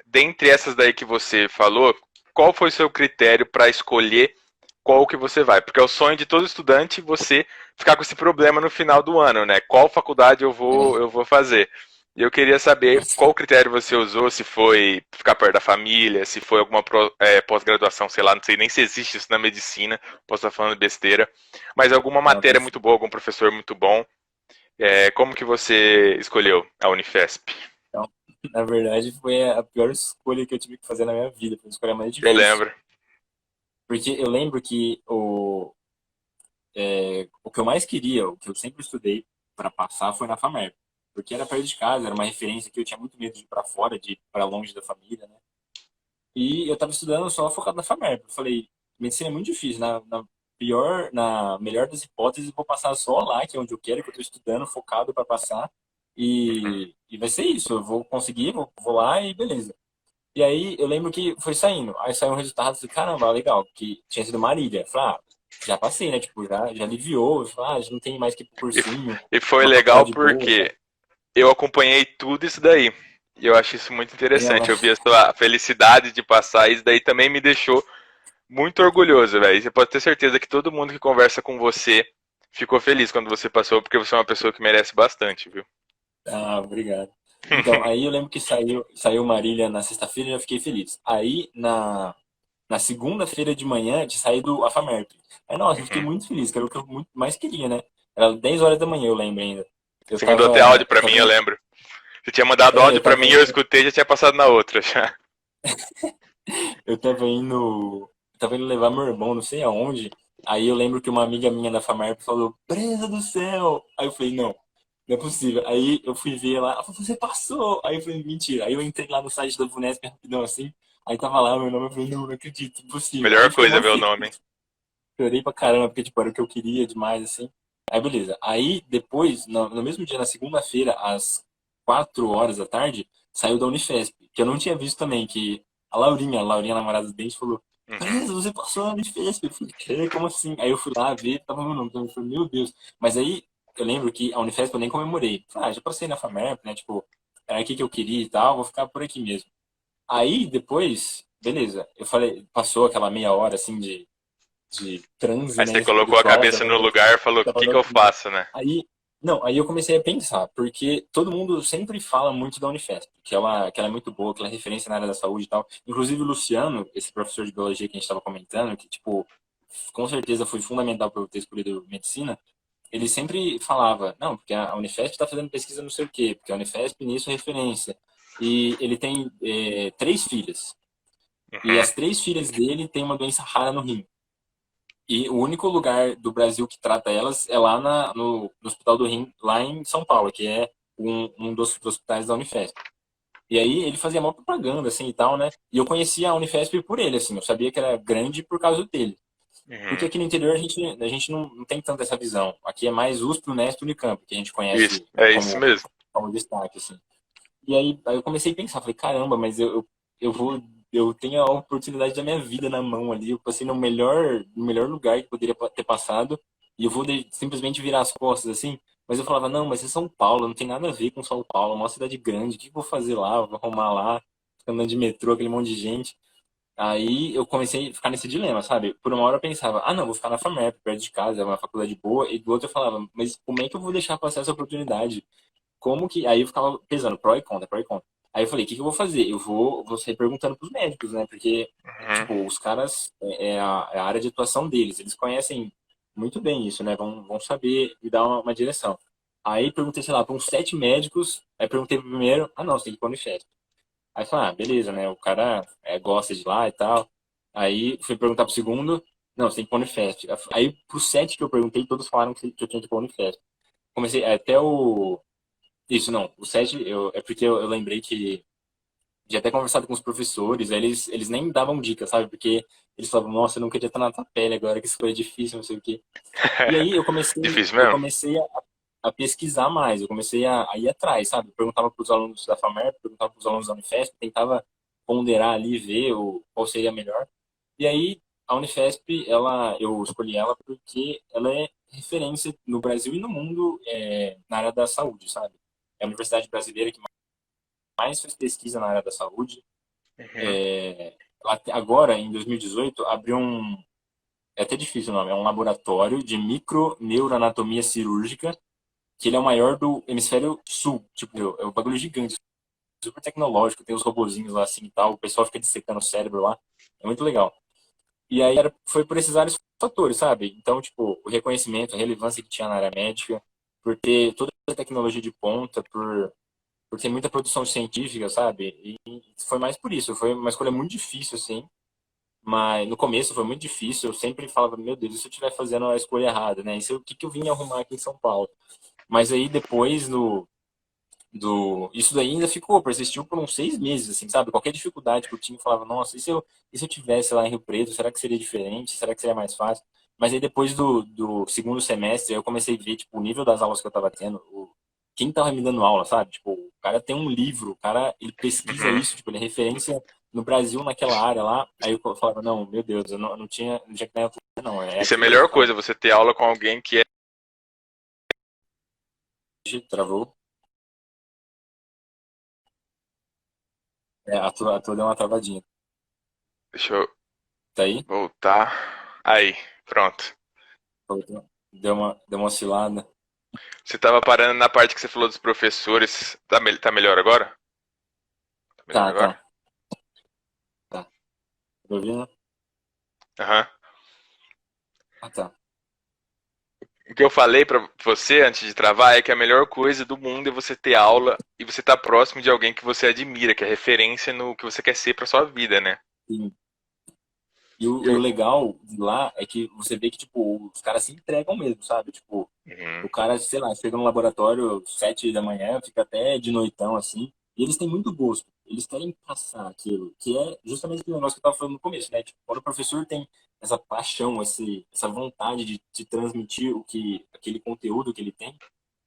dentre essas daí que você falou, qual foi o seu critério para escolher qual que você vai? Porque é o sonho de todo estudante você ficar com esse problema no final do ano, né? Qual faculdade É, eu vou fazer? E eu queria saber qual critério você usou, se foi ficar perto da família, se foi alguma pós-graduação, sei lá, não sei nem se existe isso na medicina, posso estar falando besteira, mas alguma não, matéria muito boa, algum professor muito bom. Como que você escolheu a Unifesp? então, na verdade, foi a pior escolha que eu tive que fazer na minha vida. Foi a escolha mais Eu difícil. lembro. Porque eu lembro que o que eu mais queria, o que eu sempre estudei para passar foi na FAMERP. Porque era perto de casa, era uma referência que eu tinha muito medo de ir para fora, de ir para longe da família, né? E eu estava estudando só focado na FAMERP. Eu falei, medicina é muito difícil. Na melhor das hipóteses, eu vou passar só lá, que é onde eu quero, que eu estou estudando, focado para passar. E vai ser isso. Eu vou conseguir, vou lá e beleza. E aí eu lembro que foi saindo. Aí saiu um resultado, falei, caramba, legal, que tinha sido Marília. Falei, já passei, né? Tipo, já aliviou. Falei, já não tem mais que ir pro E, cursinho, e foi uma legal faculdade boa, sabe? porque eu acompanhei tudo isso daí. E eu acho isso muito Não, interessante. Eu vi a sua felicidade de passar, e isso daí também me deixou muito orgulhoso, velho. Você pode ter certeza que todo mundo que conversa com você ficou feliz quando você passou, porque você é uma pessoa que merece bastante, viu? obrigado. Então, aí eu lembro que saiu Marília na sexta-feira e eu fiquei feliz. Aí, na segunda-feira de manhã, tinha saído a FAMERP. Aí, nossa, eu fiquei Uhum. muito feliz, que era o que eu muito mais queria, né? Era 10 horas da manhã, eu lembro ainda. Eu Você mandou até áudio tava, eu pra mim, tava, eu lembro. Você tinha mandado áudio eu pra tava, mim, eu escutei e já tinha passado na outra já. eu tava indo levar meu irmão, não sei aonde. Aí eu lembro que uma amiga minha da FAMERP falou, Presa do céu! Aí eu falei, não, não é possível. Aí eu fui ver lá, ela falou, você passou! Aí eu falei, mentira. Aí eu entrei lá no site da VUNESP rapidão assim, aí tava lá meu nome, eu falei, não, não acredito, impossível. Aí Melhor eu fiquei coisa é mó ver o feliz, nome, hein? chorei pra caramba, porque tipo, era o que eu queria demais, assim. Aí beleza. Aí depois, no mesmo dia, na segunda-feira, às 4 horas da tarde, saiu da Unifesp, que eu não tinha visto também, que a Laurinha, namorada do Dente, falou, Uhum. Presa, você passou na Unifesp. Eu falei, "Quê? Como assim? Aí eu fui lá ver, tava meu nome. Então eu falei, meu Deus. Mas aí eu lembro que a Unifesp eu nem comemorei. Falei, já passei na FAMERP, né? Tipo, era aqui que eu queria e tal, vou ficar por aqui mesmo. Aí depois, beleza. Eu falei, passou aquela meia hora assim de transe, Aí né, você colocou a espirituosa, cabeça né? no lugar e falou: o Tava que que eu dando- faço, né? Aí, não, aí eu comecei a pensar, porque todo mundo sempre fala muito da Unifesp, que ela é muito boa, que ela é referência na área da saúde e tal. Inclusive o Luciano, esse professor de biologia que a gente estava comentando, que, tipo, com certeza foi fundamental para eu ter escolhido medicina, ele sempre falava, não, porque a Unifesp está fazendo pesquisa não sei o quê, porque a Unifesp nisso é referência. E ele tem 3 filhas. E Uhum. as 3 filhas dele têm uma doença rara no rim. E o único lugar do Brasil que trata elas é lá no Hospital do Rim, lá em São Paulo, que é um dos hospitais da Unifesp. E aí ele fazia uma propaganda, assim, e tal, né? E eu conhecia a Unifesp por ele, assim, eu sabia que era grande por causa dele. Porque Uhum. aqui no interior a gente não tem tanto essa visão. Aqui é mais USP, Unesp e Unicamp, que a gente Isso, conhece é isso como, mesmo. como destaque, assim. E aí eu comecei a pensar, falei, caramba, mas eu vou, eu tenho a oportunidade da minha vida na mão ali, eu passei no melhor lugar que poderia ter passado, e eu vou simplesmente virar as costas, assim. Mas eu falava, não, mas é São Paulo, não tem nada a ver com São Paulo, é uma cidade grande, o que eu vou fazer lá? Eu vou arrumar lá, ficar andando de metrô, aquele monte de gente. Aí eu comecei a ficar nesse dilema, sabe? Por uma hora eu pensava, não, vou ficar na FAMERP, perto de casa, é uma faculdade boa, e do outro eu falava, mas como é que eu vou deixar passar essa oportunidade? Como que. Aí eu ficava pesando, pró e contra, pró e contra. Aí eu falei, o que que eu vou fazer? Eu vou sair perguntando pros médicos, né? Porque Uhum. tipo, os caras, é a área de atuação deles, eles conhecem muito bem isso, né? Vão saber me dar uma direção. Aí perguntei, sei lá, para uns 7 médicos, aí perguntei pro primeiro, ah não, você tem que ir pra Unifesp. Aí falei, ah, beleza, né? O cara gosta de lá e tal. Aí fui perguntar pro segundo, não, você tem que ir pra Unifesp. Aí pros 7 que eu perguntei, todos falaram que eu tinha que ir pra Unifesp. Comecei até o. Isso, não, o 7 é porque eu lembrei que já até conversado com os professores, aí eles nem davam dicas, sabe? Porque eles falavam, nossa, eu não queria estar na tua pele agora, que isso foi difícil, não sei o quê. E aí eu comecei, Difícil eu mesmo? comecei a pesquisar mais, eu comecei a ir atrás, sabe? Perguntava para os alunos da FAMERP, perguntava para os alunos da Unifesp, tentava ponderar ali, ver qual seria melhor. E aí a Unifesp, eu escolhi ela porque ela é referência no Brasil e no mundo na área da saúde, sabe? É a universidade brasileira que mais fez pesquisa na área da saúde. Uhum. Agora, em 2018, abriu é até difícil o nome, é um laboratório de microneuroanatomia cirúrgica, que ele é o maior do hemisfério sul. Tipo, é um bagulho gigante, super tecnológico, tem os robozinhos lá assim e tal, o pessoal fica dissecando o cérebro lá. É muito legal. E aí foi por esses vários fatores, sabe? Então, tipo, o reconhecimento, a relevância que tinha na área médica, por ter toda a tecnologia de ponta, por ter muita produção científica, sabe? E foi mais por isso, foi uma escolha muito difícil, assim, mas no começo foi muito difícil, eu sempre falava, meu Deus, e se eu estiver fazendo a escolha errada, né? O que eu vim arrumar aqui em São Paulo? Mas aí depois isso daí ainda ficou, persistiu por uns 6 meses, assim, sabe? Qualquer dificuldade que eu tinha, eu falava, nossa, e se eu tivesse lá em Rio Preto, será que seria diferente? Será que seria mais fácil? Mas aí depois do segundo semestre, eu comecei a ver, tipo, o nível das aulas que eu tava tendo, quem tava me dando aula, sabe? Tipo, o cara tem um livro, o cara, ele pesquisa Uhum. isso, tipo, ele é referência no Brasil naquela área lá. Aí eu falava, não, meu Deus, eu não tinha que ganhar tudo, não, é Isso é a aqui mesmo, melhor sabe? coisa, você ter aula com alguém que é. Travou. A tua deu uma travadinha. Deixa eu Tá aí? voltar. Aí, pronto. Deu uma oscilada. Você tava parando na parte que você falou dos professores. Tá melhor agora? Tá melhor Tá, agora? tá, tá. Tá ouvindo? Aham. Ah, tá. O que eu falei pra você antes de travar é que a melhor coisa do mundo é você ter aula e você estar próximo de alguém que você admira, que é referência no que você quer ser pra sua vida, né? Sim. E o Eu. legal de lá é que você vê que, tipo, os caras se entregam mesmo, sabe? Tipo, Uhum. o cara, sei lá, chega no laboratório 7 da manhã, fica até de noitão, assim, e eles têm muito gosto. Eles querem passar aquilo, que é justamente aquele negócio que eu tava falando no começo, né? Tipo, quando o professor tem essa paixão, essa vontade de transmitir aquele conteúdo que ele tem,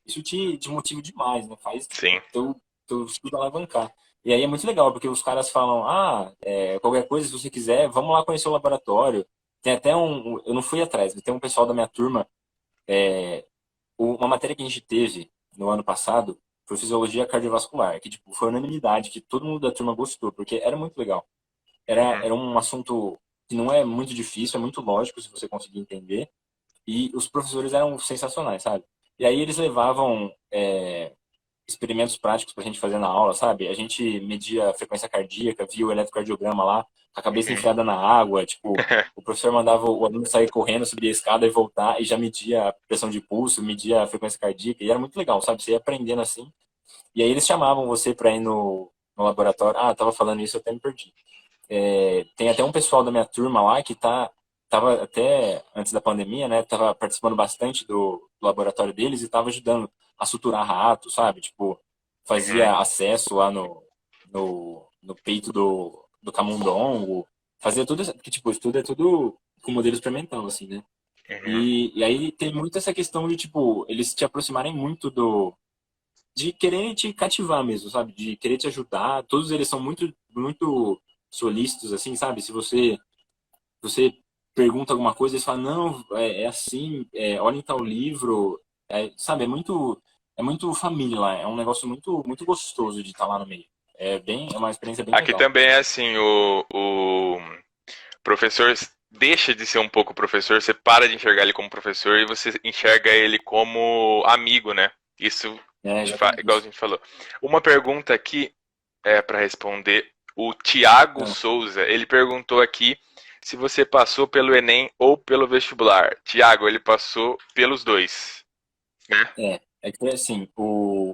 isso te motiva demais, né? Faz Sim. teu estudo alavancar. E aí é muito legal, porque os caras falam, qualquer coisa, se você quiser, vamos lá conhecer o laboratório. Tem até eu não fui atrás, mas tem um pessoal da minha turma, uma matéria que a gente teve no ano passado foi fisiologia cardiovascular, que tipo, foi unanimidade, que todo mundo da turma gostou, porque era muito legal. Era, Uhum. era um assunto que não é muito difícil, é muito lógico se você conseguir entender, e os professores eram sensacionais, sabe? E aí eles levavam experimentos práticos pra gente fazer na aula, sabe? A gente media a frequência cardíaca, via o eletrocardiograma lá, com a cabeça Uhum. enfiada na água, tipo, o professor mandava o aluno sair correndo, subir a escada e voltar, e já media a pressão de pulso, media a frequência cardíaca, e era muito legal, sabe? Você ia aprendendo assim. E aí eles chamavam você pra ir no laboratório. Ah, eu tava falando isso, eu até me perdi. Tem até um pessoal da minha turma lá que tava até antes da pandemia, né? Tava participando bastante do laboratório deles e tava ajudando a suturar rato, sabe? Tipo, Uhum. fazia acesso lá no peito do camundongo, fazia tudo isso, porque, tipo, isso tudo é tudo com modelo experimental, assim, né? Uhum. E aí tem muito essa questão de, tipo, eles te aproximarem muito de querer te cativar mesmo, sabe? De querer te ajudar. Todos eles são muito, muito solícitos, assim, sabe? Se você pergunta alguma coisa, eles falam, não, é assim, olha em tal livro, sabe? É muito família lá, é um negócio muito, muito gostoso de estar lá no meio. É uma experiência bem Aqui legal. também é assim, o professor deixa de ser um pouco professor, você para de enxergar ele como professor e você enxerga ele como amigo, né? Isso, É, igual a exatamente. gente falou. Uma pergunta aqui é para responder. O Tiago Ah, Souza, ele perguntou aqui se você passou pelo Enem ou pelo vestibular. Tiago, ele passou pelos dois, né? é que assim,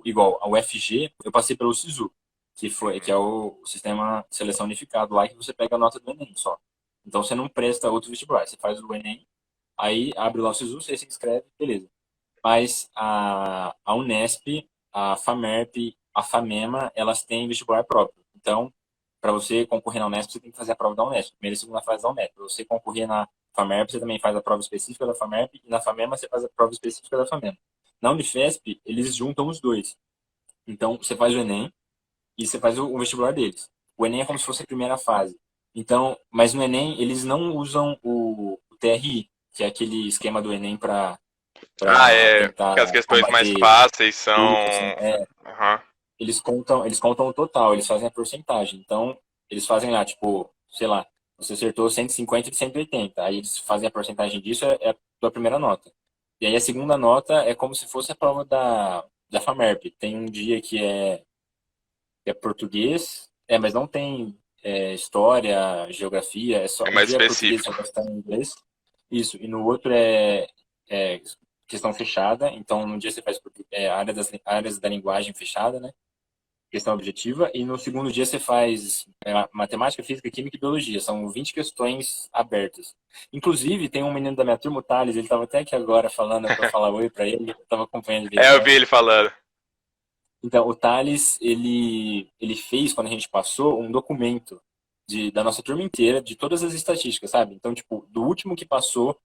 igual a UFG, eu passei pelo SISU, que é o sistema de seleção unificado lá que você pega a nota do Enem só. Então você não presta outro vestibular, você faz o Enem, aí abre lá o SISU, você se inscreve, beleza. Mas a Unesp, a FAMERP, a FAMEMA, elas têm vestibular próprio. Então, para você concorrer na Unesp, você tem que fazer a prova da Unesp, primeira e segunda fase da Unesp. Para você concorrer na FAMERP, você também faz a prova específica da FAMERP, e na FAMEMA você faz a prova específica da FAMEMA. Na Unifesp, eles juntam os dois. Então, você faz o Enem e você faz o vestibular deles. O Enem é como se fosse a primeira fase. Então, mas no Enem, eles não usam o TRI, que é aquele esquema do Enem Ah, para tentar que as questões mais combater fáceis são. furto, assim, Uhum. eles contam o total, eles fazem a porcentagem. Então, eles fazem lá, tipo, sei lá, você acertou 150 de 180, aí eles fazem a porcentagem disso, é a tua primeira nota. E aí a segunda nota é como se fosse a prova da FAMERP. Tem um dia que é português, mas não tem história, geografia, é só É um mais dia é português, só específico. vai estar em inglês. Isso, e no outro é questão fechada, então no dia você faz áreas da linguagem fechada, né? Questão objetiva, e no segundo dia você faz matemática, física, química e biologia. São 20 questões abertas. Inclusive, tem um menino da minha turma, o Thales, ele estava até aqui agora falando para falar oi para ele, eu estava acompanhando de vez em É, eu vi quando. ele falando. Então, o Thales, ele fez, quando a gente passou, um documento da nossa turma inteira, de todas as estatísticas, sabe? Então, tipo, do último que passou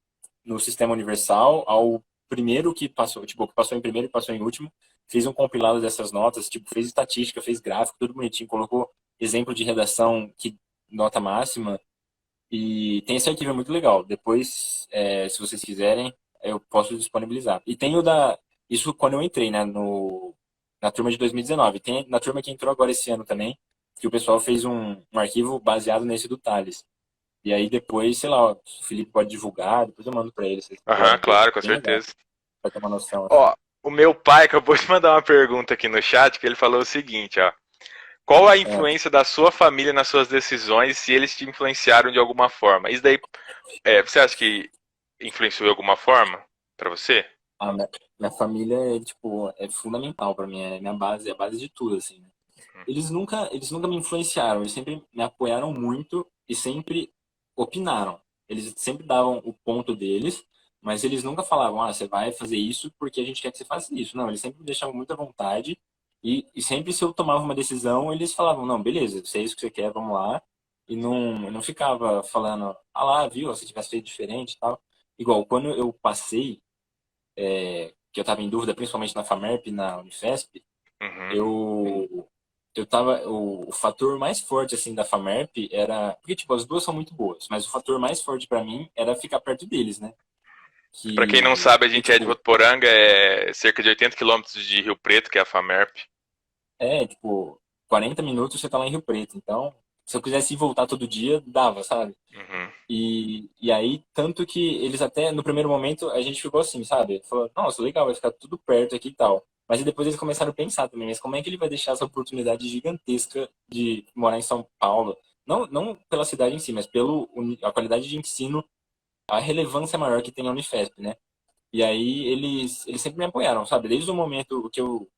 no sistema universal ao primeiro que passou, tipo, que passou em primeiro e passou em último, fez um compilado dessas notas, tipo, fez estatística, fez gráfico, tudo bonitinho, colocou exemplo de redação, que nota máxima, e tem esse arquivo, é muito legal. Depois, se vocês quiserem, eu posso disponibilizar. E tem isso quando eu entrei, né, na turma de 2019. Tem na turma que entrou agora esse ano também, que o pessoal fez um arquivo baseado nesse do Thales. E aí depois, sei lá, o Felipe pode divulgar, depois eu mando para ele, se vocês Aham, quiserem ver. claro, com Bem legal, certeza. pra ter uma noção, assim. Ó, o meu pai acabou de mandar uma pergunta aqui no chat que ele falou o seguinte, ó. Qual a É. influência da sua família nas suas decisões, se eles te influenciaram de alguma forma? Isso daí, você acha que influenciou de alguma forma pra você? A minha família tipo, é fundamental para mim, é minha base, é a base de tudo, assim, né? Eles nunca me influenciaram, eles sempre me apoiaram muito e sempre opinaram. Eles sempre davam o ponto deles, mas eles nunca falavam, você vai fazer isso porque a gente quer que você faça isso. Não, eles sempre me deixavam muita vontade e sempre se eu tomava uma decisão, eles falavam, não, beleza, se é isso que você quer, vamos lá. E não ficava falando, lá, viu, se tivesse feito diferente e tal. Igual, quando eu passei, que eu estava em dúvida, principalmente na FAMERP, na Unifesp, Uhum. eu tava. O fator mais forte, assim, da FAMERP era. Porque, tipo, as duas são muito boas, mas o fator mais forte pra mim era ficar perto deles, né? Pra quem não sabe, a Que gente é de tipo, Votuporanga, é cerca de 80 quilômetros de Rio Preto, que é a FAMERP. tipo, 40 minutos você tá lá em Rio Preto. Então, se eu quisesse ir voltar todo dia, dava, sabe? Uhum. E aí, tanto que eles até, no primeiro momento, a gente ficou assim, sabe? Falou, nossa, legal, vai ficar tudo perto aqui e tal. Mas aí depois eles começaram a pensar também, mas como é que ele vai deixar essa oportunidade gigantesca de morar em São Paulo? Não pela cidade em si, mas pela a qualidade de ensino, a relevância maior que tem a Unifesp, né? E aí eles sempre me apoiaram, sabe? Desde o momento que eu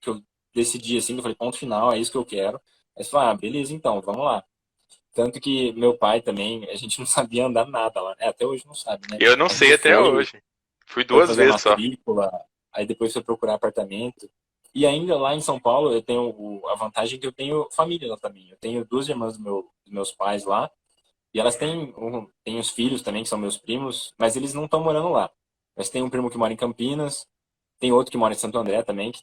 decidi, assim, que eu falei, ponto final, é isso que eu quero. Aí eles falaram, beleza, então, vamos lá. Tanto que meu pai também, a gente não sabia andar nada lá, né? Até hoje não sabe, né? Eu não A sei gente até foi, hoje. Fui foi duas fazer a vezes só. matrícula, aí depois foi procurar apartamento. E ainda lá em São Paulo, eu tenho a vantagem que eu tenho família lá também. Eu tenho duas irmãs dos meus pais lá, e elas têm os filhos também, que são meus primos, mas eles não estão morando lá. Mas tem um primo que mora em Campinas, tem outro que mora em Santo André também,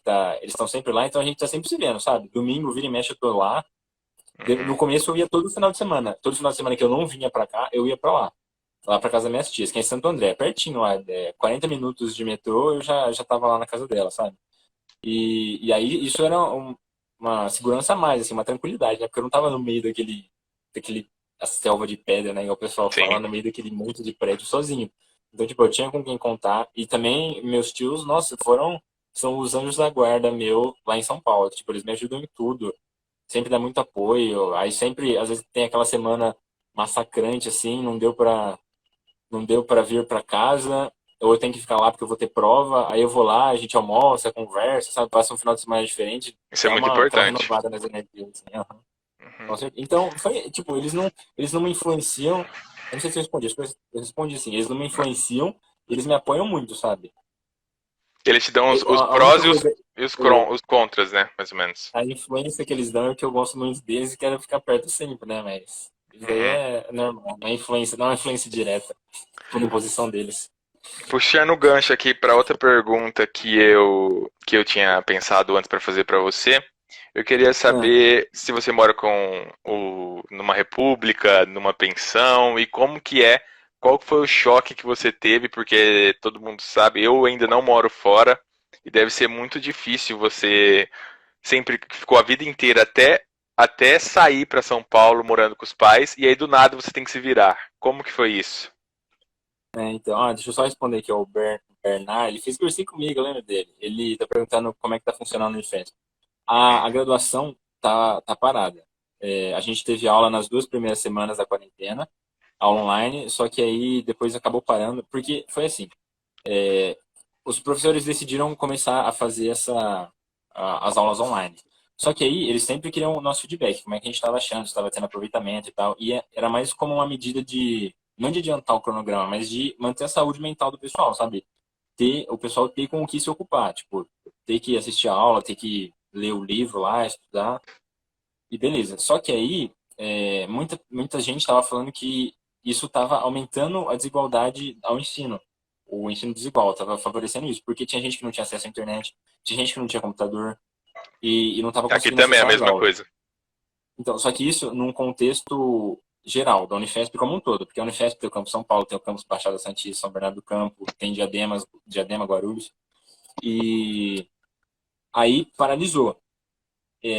eles estão sempre lá, então a gente tá sempre se vendo, sabe? Domingo, vira e mexe, eu tô lá. Uhum. No começo eu ia todo final de semana. Todo final de semana que eu não vinha pra cá, eu ia pra lá pra casa das minhas tias, que é em Santo André, pertinho lá, 40 minutos de metrô, eu já tava lá na casa dela, sabe? E aí isso era uma segurança a mais, assim, uma tranquilidade, né? Porque eu não tava no meio daquele a selva de pedra, né? Igual o pessoal fala, Sim. no meio daquele monte de prédio sozinho. Então, tipo, eu tinha com quem contar. E também meus tios, nossa, são os anjos da guarda meu lá em São Paulo. Tipo, eles me ajudam em tudo. sempre dá muito apoio. Aí sempre, às vezes tem aquela semana massacrante, assim, não deu para vir para casa, ou eu tenho que ficar lá porque eu vou ter prova, aí eu vou lá, a gente almoça, conversa, sabe? Passa um final de semana diferente, Isso é dá muito aquela importante. renovada nas energias, assim, aham. Uhum. Então, foi, tipo, eles não me influenciam, eu não sei se eu respondi, acho que eu respondi assim, eles não me influenciam, eles me apoiam muito, sabe? Eles te dão A, os a única prós e coisa, os contras, né? Mais ou menos. a influência que eles dão é que eu gosto muito deles e quero ficar perto sempre, né? Mas isso daí Uhum. é normal, não é influência, não é influência direta por imposição deles. Puxando o gancho aqui para outra pergunta que eu tinha pensado antes para fazer para você, eu queria Ah, saber se você mora numa república, numa pensão e como que é, qual foi o choque que você teve, porque todo mundo sabe, eu ainda não moro fora e deve ser muito difícil você sempre ficou a vida inteira até sair para São Paulo morando com os pais e aí do nada você tem que se virar. Como que foi isso? então, deixa eu só responder aqui, ó, o Bernard, ele fez cursinho comigo, eu lembro dele. Ele tá perguntando como é que tá funcionando o Unifesp. A graduação tá parada. A gente teve aula nas 2 primeiras semanas da quarentena, aula online, só que aí depois acabou parando, porque foi assim, é, os professores decidiram começar a fazer as aulas online. Só que aí eles sempre queriam o nosso feedback, como é que a gente estava achando, se estava tendo aproveitamento e tal. E era mais como uma medida de, não de adiantar o cronograma, mas de manter a saúde mental do pessoal, sabe? O pessoal ter com o que se ocupar, tipo, ter que assistir a aula, ter que ler o livro lá, estudar, e beleza. Só que aí, muita gente estava falando que isso estava aumentando a desigualdade ao ensino. O ensino desigual estava favorecendo isso, porque tinha gente que não tinha acesso à internet, tinha gente que não tinha computador e não estava Aqui conseguindo também é a acessar as mesma aulas. coisa. Então, só que isso num contexto geral, da Unifesp como um todo, porque a Unifesp tem o Campo São Paulo, tem o Campus Baixada Santista, São Bernardo do Campo, tem Diadema, Guarulhos, e aí paralisou.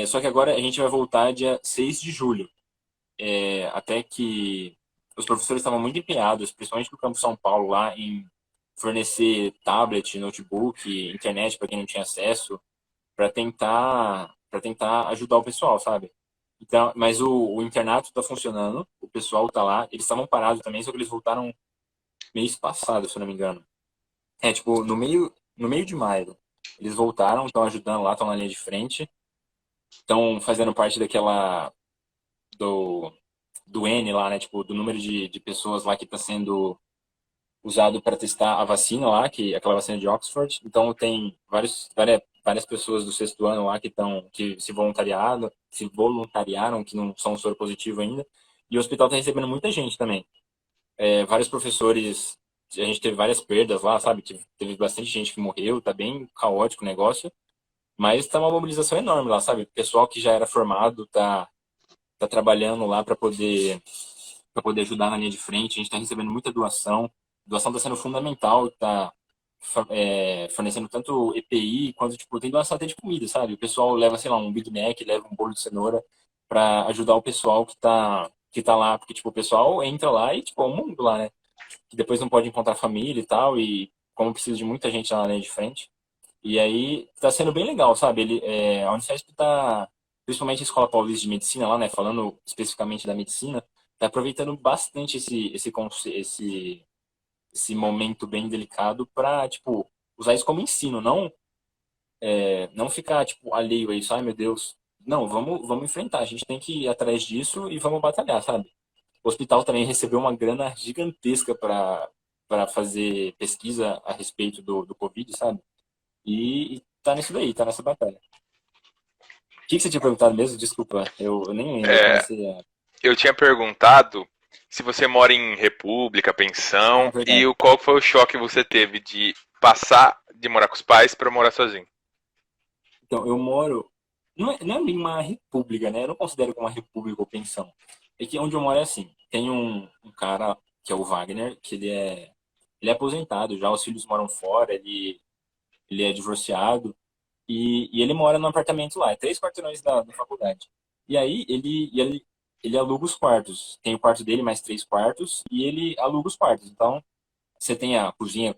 Só que agora a gente vai voltar dia 6 de julho. Até que os professores estavam muito empenhados, principalmente no Campo São Paulo, lá em fornecer tablet, notebook, internet para quem não tinha acesso, para tentar ajudar o pessoal, sabe? Então, mas o internato está funcionando, o pessoal está lá, eles estavam parados também, só que eles voltaram mês passado, se eu não me engano. Tipo, no meio de maio, eles voltaram, estão ajudando lá, estão na linha de frente, estão fazendo parte do, do N lá, né? Tipo, do número de pessoas lá que está sendo usado para testar a vacina lá, que aquela vacina de Oxford. Então tem várias pessoas do sexto ano lá que se voluntariaram, que não são soro positivo ainda. E o hospital está recebendo muita gente também. Vários professores, a gente teve várias perdas lá, sabe? Teve bastante gente que morreu, tá bem caótico o negócio. Mas tá uma mobilização enorme lá, sabe? O pessoal que já era formado tá trabalhando lá para poder ajudar na linha de frente. A gente está recebendo muita doação. A doação está sendo fundamental, está fornecendo tanto EPI quanto, tipo, tem doação até de comida, sabe? O pessoal leva, sei lá, um Big Mac, leva um bolo de cenoura para ajudar o pessoal que tá lá, porque, tipo, o pessoal entra lá e, tipo, é um mundo lá, né? Que depois não pode encontrar família e tal, e como precisa de muita gente lá na linha de frente. E aí tá sendo bem legal, sabe? A Unifesp tá, principalmente a Escola Paulista de Medicina lá, né? Falando especificamente da medicina, tá aproveitando bastante esse momento bem delicado para, tipo, usar isso como ensino, não ficar, tipo, alheio a isso, ai meu Deus. Não, vamos enfrentar, a gente tem que ir atrás disso e vamos batalhar, sabe? O hospital também recebeu uma grana gigantesca para fazer pesquisa a respeito do Covid, sabe? E tá nisso daí, tá nessa batalha. O que você tinha perguntado mesmo? Desculpa, eu nem lembro, eu É, comecei a. eu tinha perguntado se você mora em república, Ah, pensão, e verdade. qual foi o choque que você teve de passar de morar com os pais para morar sozinho. Então, eu moro. Não é bem uma república, né? Eu não considero como uma república ou pensão. É que onde eu moro é assim: tem um cara que é o Wagner, que ele é aposentado já, os filhos moram fora, ele é divorciado, e ele mora num apartamento lá, é 3 quarteirões da faculdade. E aí ele aluga os quartos. Tem o quarto dele, mais 3 quartos, e ele aluga os quartos. Então, você tem a cozinha,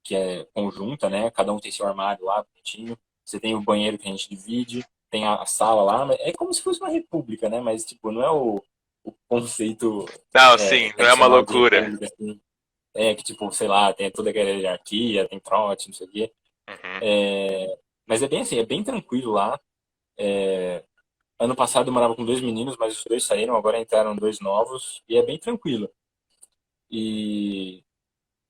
que é conjunta, né? Cada um tem seu armário lá, bonitinho. Você tem o banheiro que a gente divide. tem a sala lá, mas é como se fosse uma república, né? Mas, tipo, não é o conceito Não, sim, não é uma tradicional de loucura. república, assim. É que, tipo, sei lá, tem toda aquela hierarquia, tem trote, não sei o quê. Uhum. Mas é bem assim, é bem tranquilo lá. Ano passado eu morava com dois meninos, mas os dois saíram, agora entraram dois novos, e é bem tranquilo. E.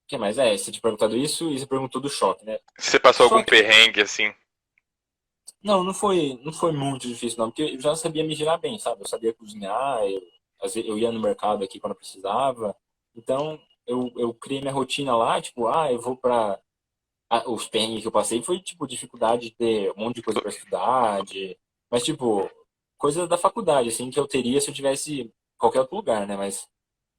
O que mais? Você tinha perguntado isso e você perguntou do choque, né? Você passou algum Choque, perrengue, assim? não foi muito difícil, não, porque eu já sabia me girar bem, sabe? Eu sabia cozinhar, às vezes, eu ia no mercado aqui quando eu precisava. Então, eu criei minha rotina lá, tipo, eu vou pra. Os perrengues que eu passei foi, tipo, dificuldade de ter um monte de coisa pra estudar, mas, tipo, coisa da faculdade, assim, que eu teria se eu tivesse em qualquer outro lugar, né? Mas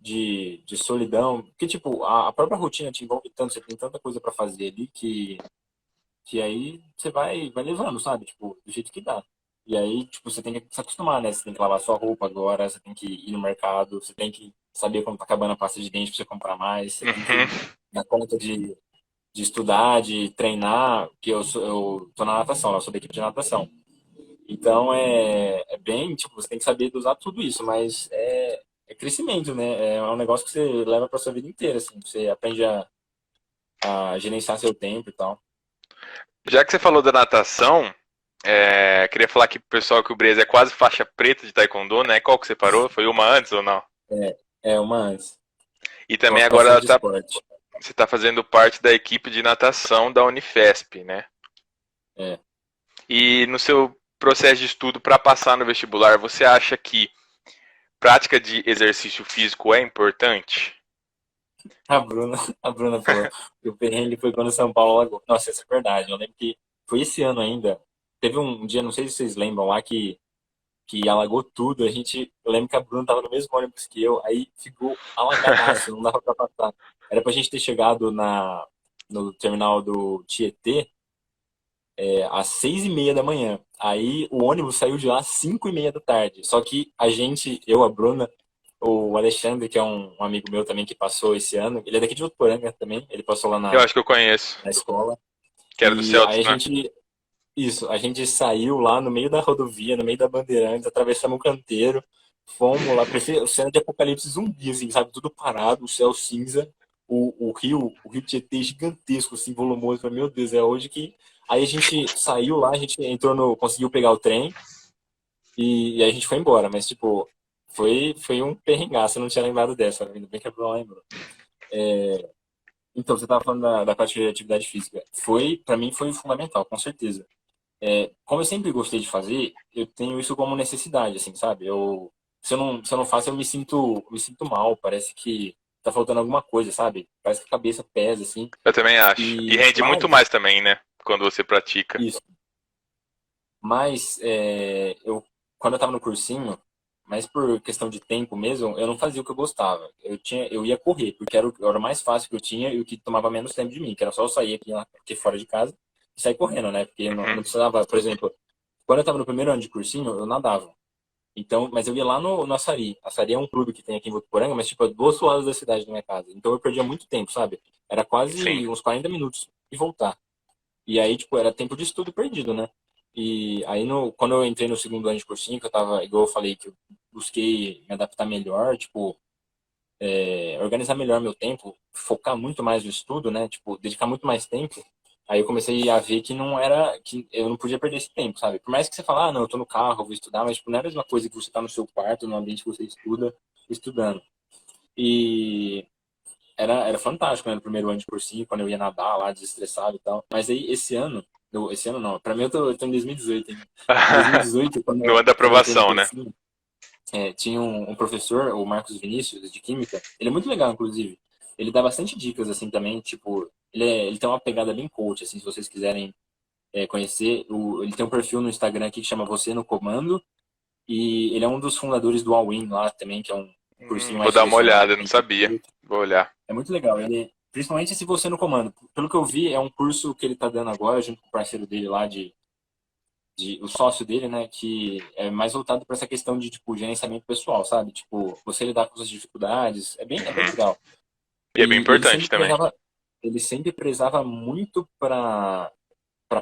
de solidão, porque, tipo, a própria rotina te envolve tanto, você tem tanta coisa pra fazer ali que aí você vai levando, sabe? Tipo, do jeito que dá. E aí, tipo, você tem que se acostumar, né? Você tem que lavar sua roupa agora, você tem que ir no mercado, você tem que saber como tá acabando a pasta de dente pra você comprar mais, você tem Uhum. que dar conta de estudar, de treinar, que eu tô na natação, eu sou da equipe de natação. Então é bem, tipo, você tem que saber usar tudo isso, mas é crescimento, né? É um negócio que você leva pra sua vida inteira, assim. Você aprende a gerenciar seu tempo e tal. Já que você falou da natação, queria falar aqui pro pessoal que o Breza é quase faixa preta de taekwondo, né? Qual que você parou? Foi uma antes ou não? É uma antes. E também Gosto agora bastante de esporte. você tá fazendo parte da equipe de natação da Unifesp, né? É. E no seu processo de estudo para passar no vestibular, você acha que prática de exercício físico é importante? A Bruna, a Bruna falou que o perrengue foi quando o São Paulo alagou. Nossa, isso é verdade. Eu lembro que foi esse ano ainda. Teve um dia, não sei se vocês lembram lá, que alagou tudo. Eu lembro que a Bruna tava no mesmo ônibus que eu, aí ficou alagadaço, não dava pra passar. Era pra gente ter chegado no terminal do Tietê, às 6:30 da manhã. Aí o ônibus saiu de lá às 5:30 da tarde. Só que a gente, eu, a Bruna, o Alexandre, que é um amigo meu também que passou esse ano, ele é daqui de Votuporanga também, ele passou lá Eu na, acho que eu conheço, na escola. que era do E aí Celtics, né? a gente saiu lá no meio da rodovia, no meio da Bandeirantes, atravessamos o canteiro, fomos lá, parecia cena de apocalipse zumbi, assim, sabe? Tudo parado, o céu cinza, o rio Tietê gigantesco, assim, volumoso. Eu falei, meu Deus, é hoje que. Aí a gente saiu lá, a gente conseguiu pegar o trem e aí a gente foi embora, mas, tipo, foi um perrengaço, eu não tinha lembrado dessa, ainda bem que a Bruna lembrou. Então, você estava falando da prática de atividade física. Para mim, foi fundamental, com certeza. Como eu sempre gostei de fazer, eu tenho isso como necessidade, assim, sabe? Se eu não faço, eu me sinto mal, parece que tá faltando alguma coisa, sabe? Parece que a cabeça pesa, assim. Eu também acho. E rende muito Mas, mais também, né? Quando você pratica. isso. Mas, quando eu tava no cursinho, mas por questão de tempo mesmo, eu não fazia o que eu gostava. Eu ia correr, porque era o mais fácil que eu tinha e o que tomava menos tempo de mim, que era só eu sair aqui fora de casa e sair correndo, né? Porque eu Uhum. não precisava, por exemplo, quando eu tava no primeiro ano de cursinho, eu nadava. Então, mas eu ia lá no Açari. Açari é um clube que tem aqui em Votuporanga, mas tipo, a 2 horas da cidade da minha casa. Então eu perdia muito tempo, sabe? Era Sim. quase uns 40 minutos e voltar. E aí, tipo, era tempo de estudo perdido, né? E aí, quando eu entrei no segundo ano de cursinho, que eu tava, igual eu falei, que eu busquei me adaptar melhor, tipo, organizar melhor meu tempo, focar muito mais no estudo, né? Tipo, dedicar muito mais tempo. Aí eu comecei a ver que não era, que eu não podia perder esse tempo, sabe? Por mais que você fale, não, eu tô no carro, eu vou estudar, mas tipo, não é a mesma coisa que você tá no seu quarto, no ambiente que você estuda, estudando. E era fantástico, né? No primeiro ano de cursinho, quando eu ia nadar lá, desestressado e tal. Mas aí, esse ano não, pra mim eu tô em 2018 ainda. Em 2018, quando, No ano da quando eu entrei no aprovação, né? cursinho, tinha um professor, o Marcos Vinícius, de Química. Ele é muito legal, inclusive. Ele dá bastante dicas, assim, também, tipo, ele tem uma pegada bem coach, assim, se vocês quiserem conhecer. Ele tem um perfil no Instagram aqui que chama Você no Comando, e ele é um dos fundadores do All In lá também, que é um cursinho Vou mais dar uma direcionado olhada, eu para não sabia. empreendedor. Vou olhar. É muito legal. Principalmente se você no comando. Pelo que eu vi, é um curso que ele tá dando agora, junto com o parceiro dele lá, o sócio dele, né, que é mais voltado para essa questão de, tipo, gerenciamento pessoal, sabe? Tipo, você lidar com as dificuldades. É bem Uhum. legal. E é bem E importante também. ele sempre prezava muito para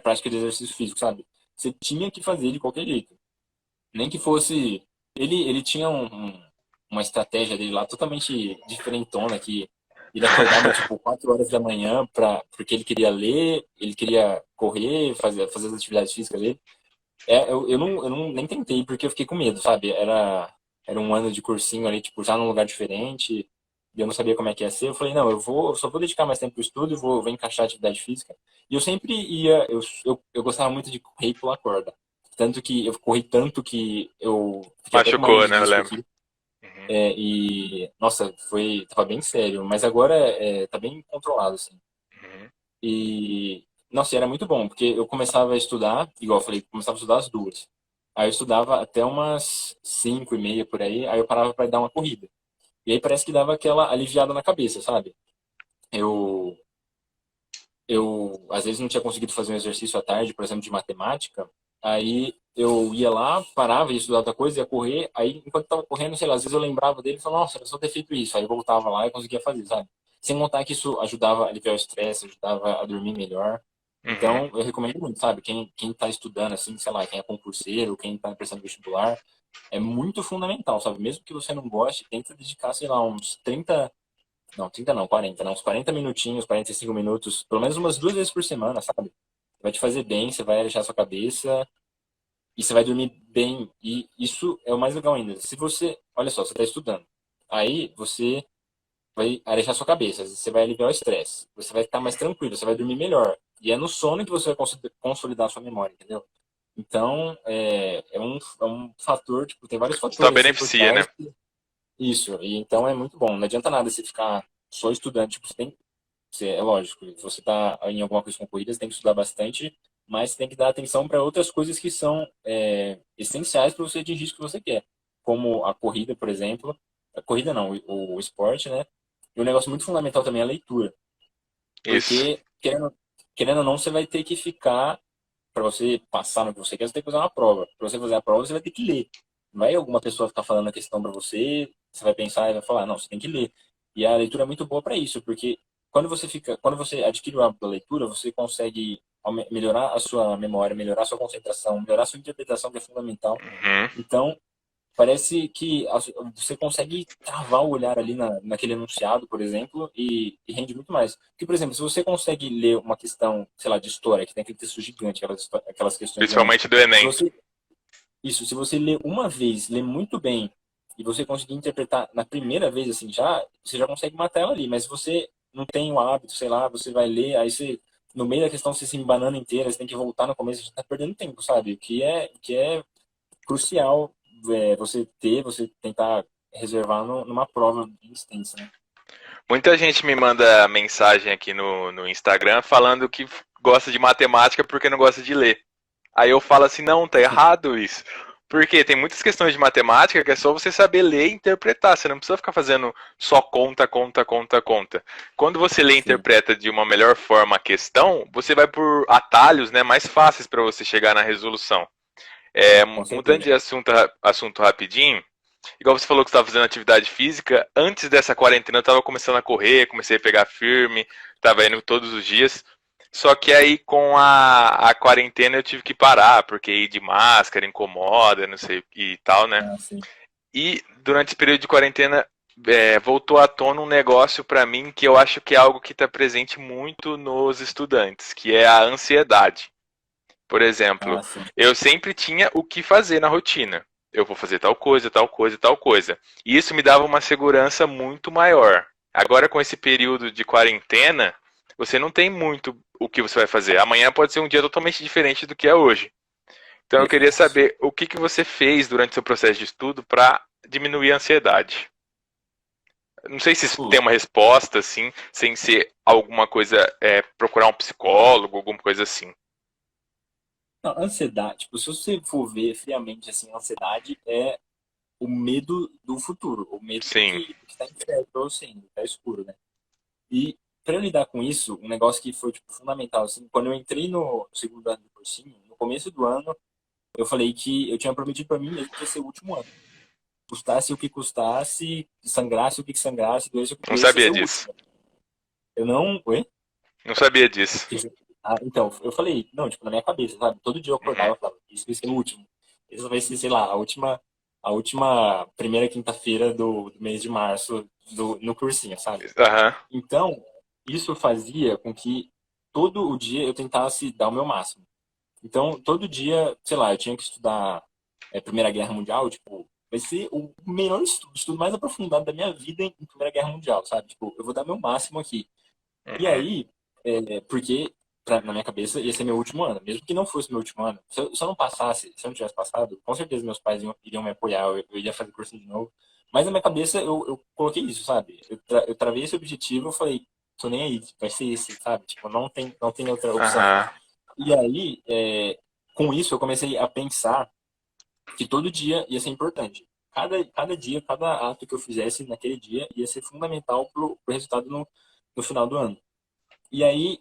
prática de exercício físico, sabe? você tinha que fazer de qualquer jeito. Nem que fosse. Ele tinha uma estratégia dele lá totalmente diferentona, que ele acordava tipo 4 horas da manhã porque ele queria ler, ele queria correr, fazer as atividades físicas dele. Eu não nem tentei porque eu fiquei com medo, sabe? Era um ano de cursinho ali, tipo, já num lugar diferente, e eu não sabia como é que ia ser. Eu falei, não, eu só vou dedicar mais tempo pro estudo e vou encaixar a atividade física. E eu sempre ia, eu gostava muito de correr e pular corda. Tanto que eu corri tanto que eu fiquei até com uma hernia Machucou, de né? Eu disco lembro. aqui. Uhum, E, nossa, tava bem sério, mas agora tá bem controlado, assim. uhum. E, nossa, e era muito bom, porque eu começava a estudar, igual eu falei, começava a estudar às 2. Aí eu estudava até umas 5:30 por aí eu parava para dar uma corrida. E aí parece que dava aquela aliviada na cabeça, sabe? Eu, eu às vezes não tinha conseguido fazer um exercício à tarde, por exemplo, de matemática. Aí eu ia lá, parava, ia estudar outra coisa, ia correr. Aí enquanto eu tava correndo, sei lá, às vezes eu lembrava dele e falava, nossa, era só ter feito isso. Aí eu voltava lá e conseguia fazer, sabe? Sem contar que isso ajudava a aliviar o estresse, ajudava a dormir melhor. Uhum. Então, eu recomendo muito, sabe? Quem tá estudando, assim, sei lá, quem é concurseiro, quem tá prestando vestibular, é muito fundamental, sabe? Mesmo que você não goste, tenta dedicar, sei lá, uns 30 não, 30 não, 40 não, uns 40 minutinhos, 45 minutos, pelo menos umas 2 vezes por semana, sabe? Vai te fazer bem, você vai relaxar sua cabeça e você vai dormir bem. E isso é o mais legal ainda. Se você, olha só, você está estudando, aí você vai relaxar sua cabeça, você vai aliviar o estresse, você vai estar mais tranquilo, você vai dormir melhor. E é no sono que você vai consolidar a sua memória, entendeu? Então, é um fator, tipo, tem vários Só fatores assim por beneficia, né? trás. Isso, e então é muito bom. Não adianta nada você ficar só estudando, tipo, é lógico, se você está em alguma coisa concorrida, você tem que estudar bastante, mas você tem que dar atenção para outras coisas que são essenciais para você atingir o que você quer, como a corrida, por exemplo. A corrida não, o esporte, né? E um negócio muito fundamental também é a leitura, Isso. porque querendo ou não, você vai ter que ficar, para você passar no que você quer, você tem que fazer uma prova. Para você fazer a prova, você vai ter que ler. Não vai alguma pessoa ficar falando a questão para você, você vai pensar e vai falar, não, você tem que ler. E a leitura é muito boa para isso, porque quando você adquire o hábito da leitura, você consegue melhorar a sua memória, melhorar a sua concentração, melhorar a sua interpretação, que é fundamental. Uhum. Então, parece que você consegue travar o olhar ali naquele enunciado, por exemplo, e rende muito mais. Porque, por exemplo, se você consegue ler uma questão, sei lá, de história, que tem aquele texto gigante, aquelas questões grandes, Principalmente do se Enem. você se você lê uma vez, lê muito bem, e você conseguir interpretar na primeira vez, assim, você já consegue matar ela ali. Mas se você não tem o hábito, sei lá, você vai ler, aí você, no meio da questão, você se embanana inteira, você tem que voltar no começo, você tá perdendo tempo, sabe? O que é crucial você tentar reservar numa prova bem extensa, né? Muita gente me manda mensagem aqui no Instagram falando que gosta de matemática porque não gosta de ler. Aí eu falo assim, não, tá errado isso. Porque tem muitas questões de matemática que é só você saber ler e interpretar. Você não precisa ficar fazendo só conta, conta, conta, conta. Quando você lê e Sim, interpreta de uma melhor forma a questão, você vai por atalhos, né, mais fáceis para você chegar na resolução. com Mudando certeza. de assunto rapidinho, igual você falou que você estava fazendo atividade física, antes dessa quarentena eu estava começando a correr, comecei a pegar firme, estava indo todos os dias. Só que aí com a quarentena eu tive que parar, porque ir de máscara incomoda, não sei, e tal, né? Ah, sim. E durante esse período de quarentena voltou à tona um negócio para mim que eu acho que é algo que está presente muito nos estudantes, que é a ansiedade. Por exemplo, Ah, sim. eu sempre tinha o que fazer na rotina. Eu vou fazer tal coisa, tal coisa, tal coisa. E isso me dava uma segurança muito maior. Agora, com esse período de quarentena, você não tem muito o que você vai fazer. Amanhã pode ser um dia totalmente diferente do que é hoje. Então, eu queria Isso. saber o que você fez durante o seu processo de estudo para diminuir a ansiedade. Não sei se isso tem Pô, uma resposta, assim, sem ser alguma coisa, procurar um psicólogo, alguma coisa assim. não, ansiedade, tipo, se você for ver friamente, assim, a ansiedade é o medo do futuro, o medo Sim. do que está incerto pra você ainda, tá escuro, né? E para eu lidar com isso, um negócio que foi tipo, fundamental, assim, quando eu entrei no segundo ano do cursinho, no começo do ano, eu falei que eu tinha prometido para mim mesmo que ia ser o último ano. Custasse o que custasse, sangrasse o que sangrasse, doesse o que Não doesse, ia sabia ser o disso. último. Eu não. Oi? Não sabia disso. Então, eu falei, não, tipo, na minha cabeça, sabe? Todo dia eu acordava Uhum. e falava, isso vai ser o último. Isso vai ser, sei lá, a última primeira quinta-feira do mês de março no cursinho, sabe? Aham. Então, isso fazia com que todo o dia eu tentasse dar o meu máximo. Então, todo dia, sei lá, eu tinha que estudar Primeira Guerra Mundial, tipo, vai ser o melhor estudo mais aprofundado da minha vida em Primeira Guerra Mundial, sabe? Tipo, eu vou dar meu máximo aqui. E Uhum. aí, porque na minha cabeça ia ser meu último ano, mesmo que não fosse meu último ano. Se eu não passasse, se eu não tivesse passado, com certeza meus pais iriam me apoiar, eu iria fazer curso de novo. Mas na minha cabeça eu coloquei isso, sabe? Eu travei esse objetivo, eu falei, tô nem aí, vai ser esse, sabe? Tipo, não tem outra opção. Aham. E aí, com isso, eu comecei a pensar que todo dia ia ser importante. Cada dia, cada ato que eu fizesse naquele dia ia ser fundamental pro resultado no final do ano. E aí,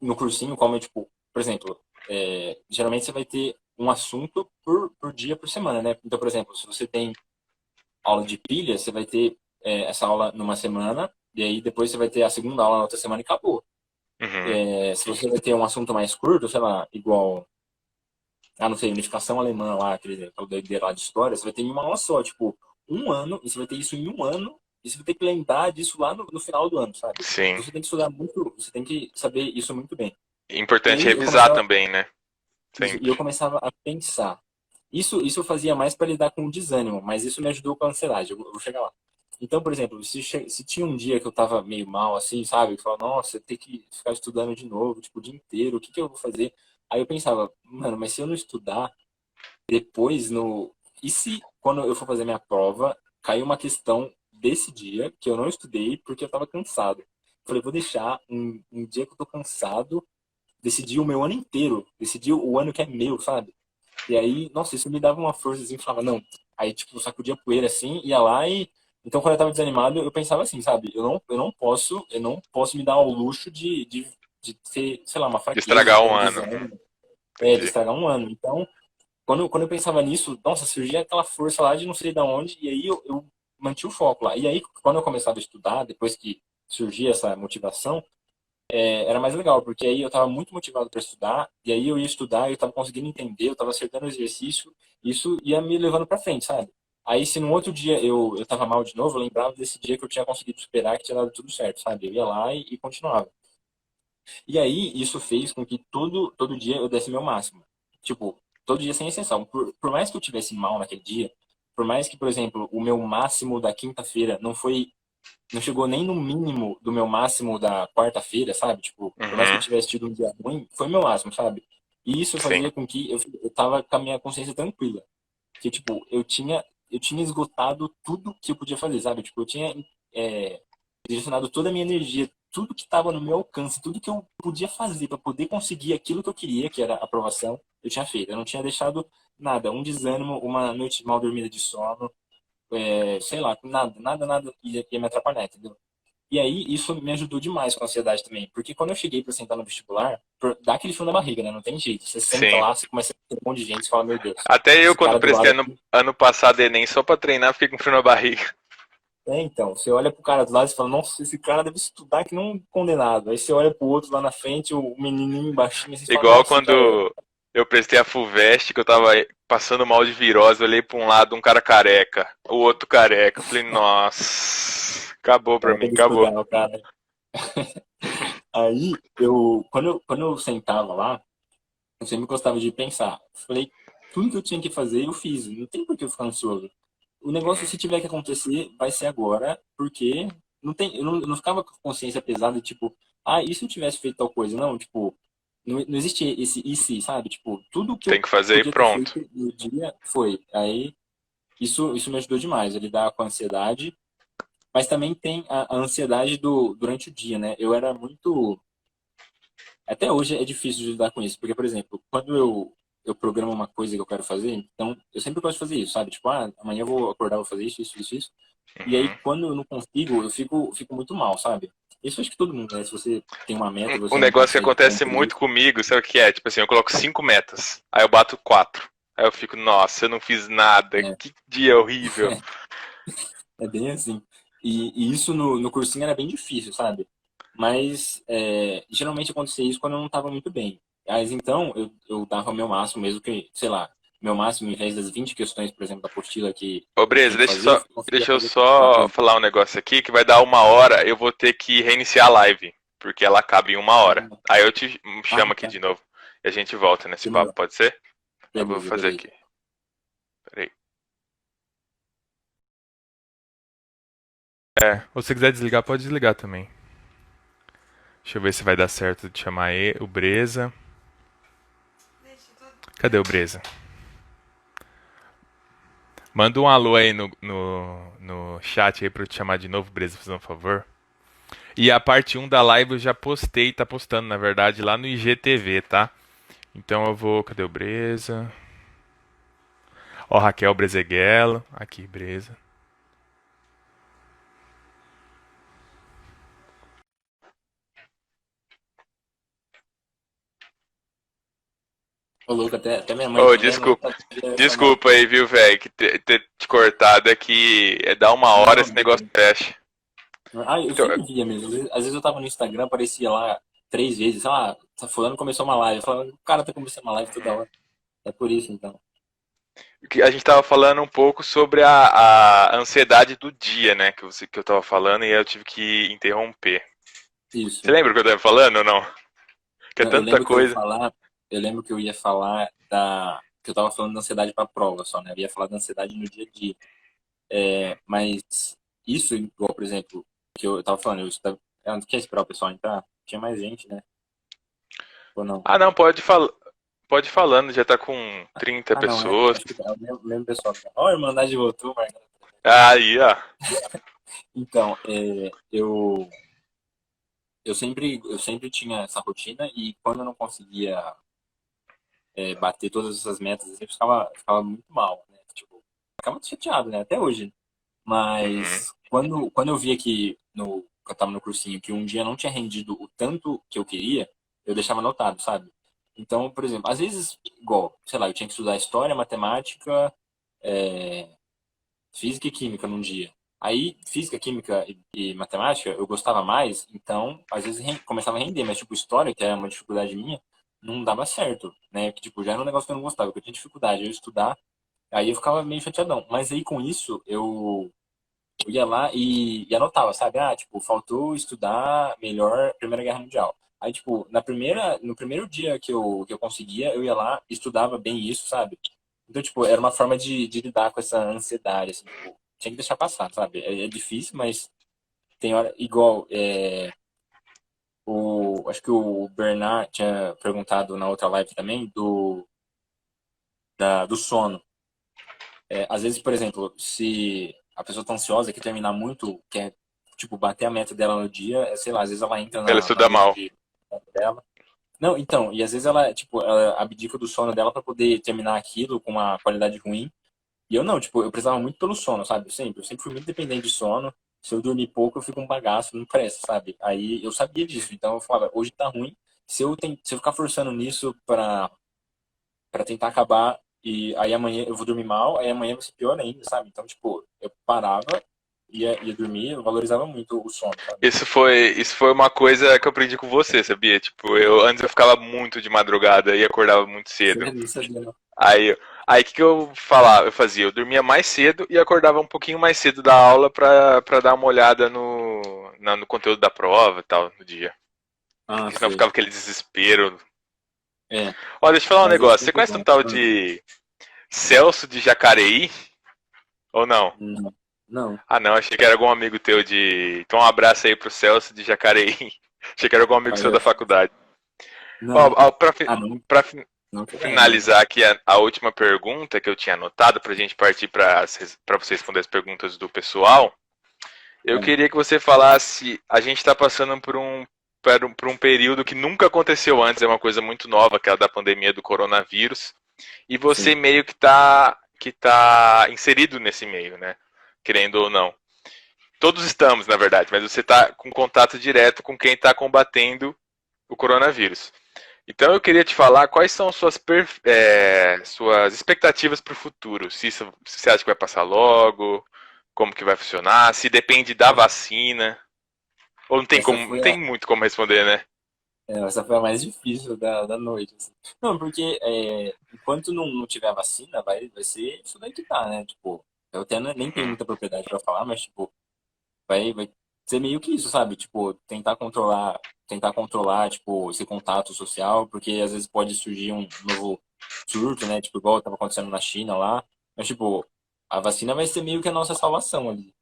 no cursinho, como é tipo, por exemplo, geralmente você vai ter um assunto por dia, por semana, né? Então, por exemplo, se você tem aula de pilha, você vai ter essa aula numa semana, e aí depois você vai ter a segunda aula na outra semana e acabou. Uhum. Se você vai ter um assunto mais curto, sei lá, igual não sei, unificação alemã lá, aquela doideira lá de história, você vai ter em uma aula só, tipo, um ano, e você vai ter isso em um ano, e você vai ter que lembrar disso lá no final do ano, sabe? Sim. Então você tem que estudar muito, você tem que saber isso muito bem. E Importante aí eu revisar começava, também, né? e Sempre. eu começava a pensar. Isso eu fazia mais para lidar com o desânimo, mas isso me ajudou com a ansiedade, eu vou chegar lá. Então, por exemplo, se tinha um dia que eu tava meio mal, assim, sabe? Que eu falava, nossa, eu tenho que ficar estudando de novo, tipo, o dia inteiro, o que que eu vou fazer? Aí eu pensava, mano, mas se eu não estudar, depois, e se quando eu for fazer minha prova, caiu uma questão desse dia que eu não estudei porque eu estava cansado? Eu falei, vou deixar um dia que eu tô cansado, decidir o meu ano inteiro, decidir o ano que é meu, sabe? E aí, nossa, isso me dava uma força assim, falava, não. Aí, tipo, eu sacudia poeira assim, ia lá e. Então, quando eu tava desanimado, eu pensava assim, sabe? Eu não posso me dar ao luxo de ter, sei lá, uma De fraqueza, de estragar ter um um ano. desânimo, de Entendi. estragar um ano. Então, quando eu pensava nisso, nossa, surgia aquela força lá de não sei de onde, e aí eu mantinha o foco lá. E aí, quando eu começava a estudar, depois que surgia essa motivação, era mais legal, porque aí eu estava muito motivado para estudar, e aí eu ia estudar, eu estava conseguindo entender, eu estava acertando o exercício, isso ia me levando para frente, sabe? Aí, se no outro dia eu estava mal de novo, eu lembrava desse dia que eu tinha conseguido superar, que tinha dado tudo certo, sabe? Eu ia lá e continuava. E aí, isso fez com que todo dia eu desse meu máximo. Tipo, todo dia sem exceção. Por mais que eu tivesse mal naquele dia, por mais que, por exemplo, o meu máximo da quinta-feira não chegou nem no mínimo do meu máximo da quarta-feira, sabe? Tipo, por mais que eu Uhum. tivesse tido um dia ruim, foi meu máximo, sabe? E isso Sim. fazia com que eu tava com a minha consciência tranquila. Que, tipo, eu tinha esgotado tudo que eu podia fazer, sabe? Tipo, eu tinha é, direcionado toda a minha energia, tudo que estava no meu alcance, tudo que eu podia fazer para poder conseguir aquilo que eu queria, que era a aprovação, eu tinha feito. Eu não tinha deixado nada, um desânimo, uma noite mal dormida de sono, sei lá, nada ia me atrapalhar, entendeu? E aí, isso me ajudou demais com a ansiedade também. Porque quando eu cheguei para sentar no vestibular, dá aquele frio na barriga, né? Não tem jeito. Você senta Sim. lá, você começa a ter um monte de gente, você fala, meu Deus, Até eu, esse quando cara do prestei lado ano passado Enem só pra treinar, fiquei com frio na barriga. Então, você olha pro cara do lado e fala, nossa, esse cara deve estudar que não um condenado. Aí você olha pro outro lá na frente, o menininho baixinho, assim, você fala, Igual nossa, cara, quando eu prestei a FUVEST, que eu tava passando mal de virose, eu olhei pra um lado um cara careca, o outro careca. Eu falei, nossa, acabou pra cara, mim, deve acabou. estudar, o cara. Aí, quando eu sentava lá, eu sempre gostava de pensar. Falei, tudo que eu tinha que fazer, eu fiz. Não tem por que eu ficar ansioso. O negócio, Uhum. se tiver que acontecer, vai ser agora, porque eu não ficava com a consciência pesada, tipo, e se eu tivesse feito tal coisa? Não, tipo, não existe esse e se, sabe? Tipo, tudo que Tem eu que fazer e podia ter pronto. feito no dia foi. Aí, isso me ajudou demais a lidar com a ansiedade, mas também tem a ansiedade durante o dia, né? Eu era muito. Até hoje é difícil de lidar com isso, porque, por exemplo, quando eu programo uma coisa que eu quero fazer, então eu sempre gosto de fazer isso, sabe? Tipo, amanhã eu vou acordar, vou fazer isso, isso, isso, isso. E aí, Uhum. quando eu não consigo, eu fico muito mal, sabe? Isso acho que todo mundo, né? Se você tem uma meta e Um você não negócio que consegue acontece cumprir, muito comigo, sabe o que é? Tipo assim, eu coloco 5 metas, aí eu bato 4. Aí eu fico, nossa, eu não fiz nada, é, que dia horrível. é bem assim. E isso no cursinho era bem difícil, sabe? Mas geralmente acontecia isso quando eu não estava muito bem. Mas então eu dava o meu máximo, mesmo que, sei lá, meu máximo, em vez das 20 questões, por exemplo, da apostila que Ô, eu tinha Breza, que fazer, eu conseguia deixa eu fazer com 4 só vezes. falar um negócio aqui que vai dar 1 hora, eu vou ter que reiniciar a live, porque ela acaba em 1 hora. Aí eu te Ah, chamo aqui tá. de novo e a gente volta nesse papo, Demorou. pode ser? Eu vou Beleza, fazer beleza. aqui. Peraí. Ou se você quiser desligar, pode desligar também. Deixa eu ver se vai dar certo de chamar o Breza. Cadê o Breza? Manda um alô aí no chat aí pra eu te chamar de novo, Breza, fazendo um favor. E a parte 1 da live eu já postei, tá postando, na verdade, lá no IGTV, tá? Então eu vou. Cadê o Breza? Ó, Raquel Brezeguelo. Aqui, Breza. Ô, louco, até minha mãe Ô, tá vendo, eu desculpa. sabia chamar. Desculpa aí, viu, velho, que ter te cortado aqui é dar 1 hora Não, esse negócio beleza. fecha. Ah, eu Então, sempre via mesmo. Às vezes eu tava no Instagram, aparecia lá 3 vezes, sei lá, fulano começou uma live. Eu falava, o cara tá começando uma live toda hora. É por isso, então. a gente tava falando um pouco sobre a ansiedade do dia, né? Que eu tava falando e eu tive que interromper. Você Isso. lembra o que eu tava falando ou não? Que é Não, eu tanta lembro que eu ia coisa. falar, eu lembro que eu ia falar que eu tava falando da ansiedade pra prova só, né? Eu ia falar da ansiedade no dia a dia. Mas isso, igual, por exemplo, que eu tava falando, eu estava, não quer esperar o pessoal entrar? Tinha mais gente, né? Ou não? Ah, não, pode ir falando, já tá com 30 Ah, não, pessoas. acho que é o mesmo pessoal. Ó, a Irmandade voltou, Marcelo. Aí, ó. Então, eu sempre tinha essa rotina e quando eu não conseguia bater todas essas metas, eu ficava muito mal, né? Tipo, ficava muito chateado, né? Até hoje. Uhum. Mas quando eu via que eu tava no cursinho, que um dia não tinha rendido o tanto que eu queria, eu deixava anotado, sabe? Então, por exemplo, às vezes, igual, sei lá, eu tinha que estudar história, matemática, física e química num dia. Aí, física, química e matemática, eu gostava mais, então, às vezes começava a render, mas, tipo, história, que era uma dificuldade minha, não dava certo, né? Que, tipo, já era um negócio que eu não gostava, que eu tinha dificuldade, eu ia estudar, aí eu ficava meio chateadão. Mas aí, com isso, eu ia lá e anotava, sabe? Ah, tipo, faltou estudar melhor Primeira Guerra Mundial. Aí, tipo, no primeiro dia que eu conseguia, eu ia lá e estudava bem isso, sabe? Então, tipo, era uma forma de lidar com essa ansiedade, assim, tipo, tinha que deixar passar, sabe? É difícil, mas tem hora, igual, acho que o Bernard tinha perguntado na outra live também do sono. Às vezes, por exemplo, se a pessoa tá ansiosa, quer terminar muito, quer, tipo, bater a meta dela no dia, sei lá, às vezes ela entra Ela no estuda grupo mal. de dela. Não, então, e às vezes ela, tipo, ela abdica do sono dela pra poder terminar aquilo com uma qualidade ruim. E eu não, tipo, eu precisava muito pelo sono, sabe? Eu sempre fui muito dependente de sono. Se eu dormir pouco, eu fico um bagaço, não presta, sabe? Aí eu sabia disso, então eu falava, hoje tá ruim. Se eu ficar forçando nisso pra tentar acabar, e aí amanhã eu vou dormir mal, aí amanhã vai ser pior ainda, sabe? Então, tipo, eu parava, ia dormir, eu valorizava muito o sono, sabe? Isso foi uma coisa que eu aprendi com você, sabia? Tipo, antes eu ficava muito de madrugada e acordava muito cedo. Sério, não sabia, não. Aí o que eu falava? Eu fazia, eu dormia mais cedo e acordava um pouquinho mais cedo da aula pra dar uma olhada no conteúdo da prova e tal, no dia. Ah, Porque senão sei. ficava aquele desespero. É, Olha, deixa eu falar um mas eu negócio. Você sempre conhece um gosto. tal de Celso de Jacareí? Ou não? Não, não, Ah, não, achei que era algum amigo teu de. Então, um abraço aí pro Celso de Jacareí. Achei que era algum amigo seu da olha, faculdade. Ó, não. ó, Não, pra não que eu lembro. finalizar aqui a última pergunta que eu tinha anotado, pra gente partir pra você responder as perguntas do pessoal, eu É, queria que você falasse. A gente tá passando por um período que nunca aconteceu antes, é uma coisa muito nova, que é a da pandemia do coronavírus. E você sim. meio que tá inserido nesse meio, né? Querendo ou não. Todos estamos, na verdade, mas você está com contato direto com quem está combatendo o coronavírus. Então eu queria te falar quais são suas expectativas para o futuro. Se você acha que vai passar logo, como que vai funcionar, se depende da vacina. Ou não tem Essa como, não foi tem muito como responder, né? essa foi a mais difícil da noite, assim. Não, porque enquanto não tiver a vacina, vai ser isso daí que tá, né? Tipo, eu até nem tenho Uhum, muita propriedade pra falar, mas, tipo, vai ser meio que isso, sabe? Tipo, tentar controlar, tipo, esse contato social, porque às vezes pode surgir um novo surto, né? Tipo, igual tava acontecendo na China lá. Mas, tipo, a vacina vai ser meio que a nossa salvação ali.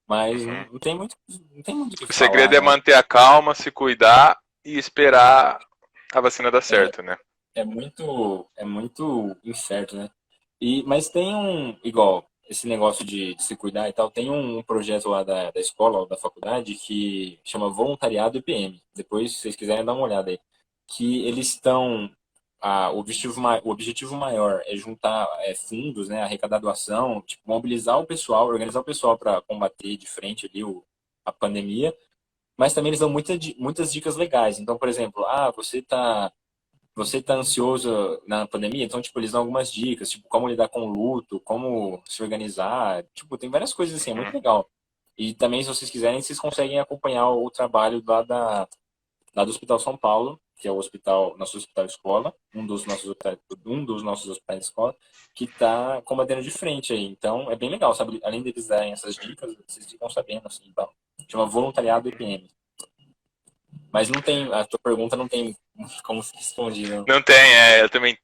Mas uhum. não tem muito o que O segredo falar, é né? manter a calma, se cuidar e esperar a vacina dar certo, né? É muito incerto, né? Mas tem igual, esse negócio de se cuidar e tal, tem um projeto lá da escola ou da faculdade que chama Voluntariado IPM. Depois, se vocês quiserem, dar uma olhada aí. Que eles estão. O objetivo maior é juntar fundos, né, arrecadar doação, tipo, mobilizar o pessoal, organizar o pessoal para combater de frente ali a pandemia, mas também eles dão muitas dicas legais. Então, por exemplo, você tá ansioso na pandemia, então, tipo, eles dão algumas dicas, tipo, como lidar com o luto, como se organizar, tipo, tem várias coisas assim, é muito Uhum. legal. E também, se vocês quiserem, vocês conseguem acompanhar o trabalho lá do Hospital São Paulo, que é o nosso hospital escola, um dos nossos hospitais escola, que está combatendo de frente aí. Então, é bem legal, sabe? Além deles darem essas dicas, vocês ficam sabendo, assim, então. Chama Voluntariado EPM. Mas não tem, a tua pergunta não tem como se responder, não. Não tem, eu também,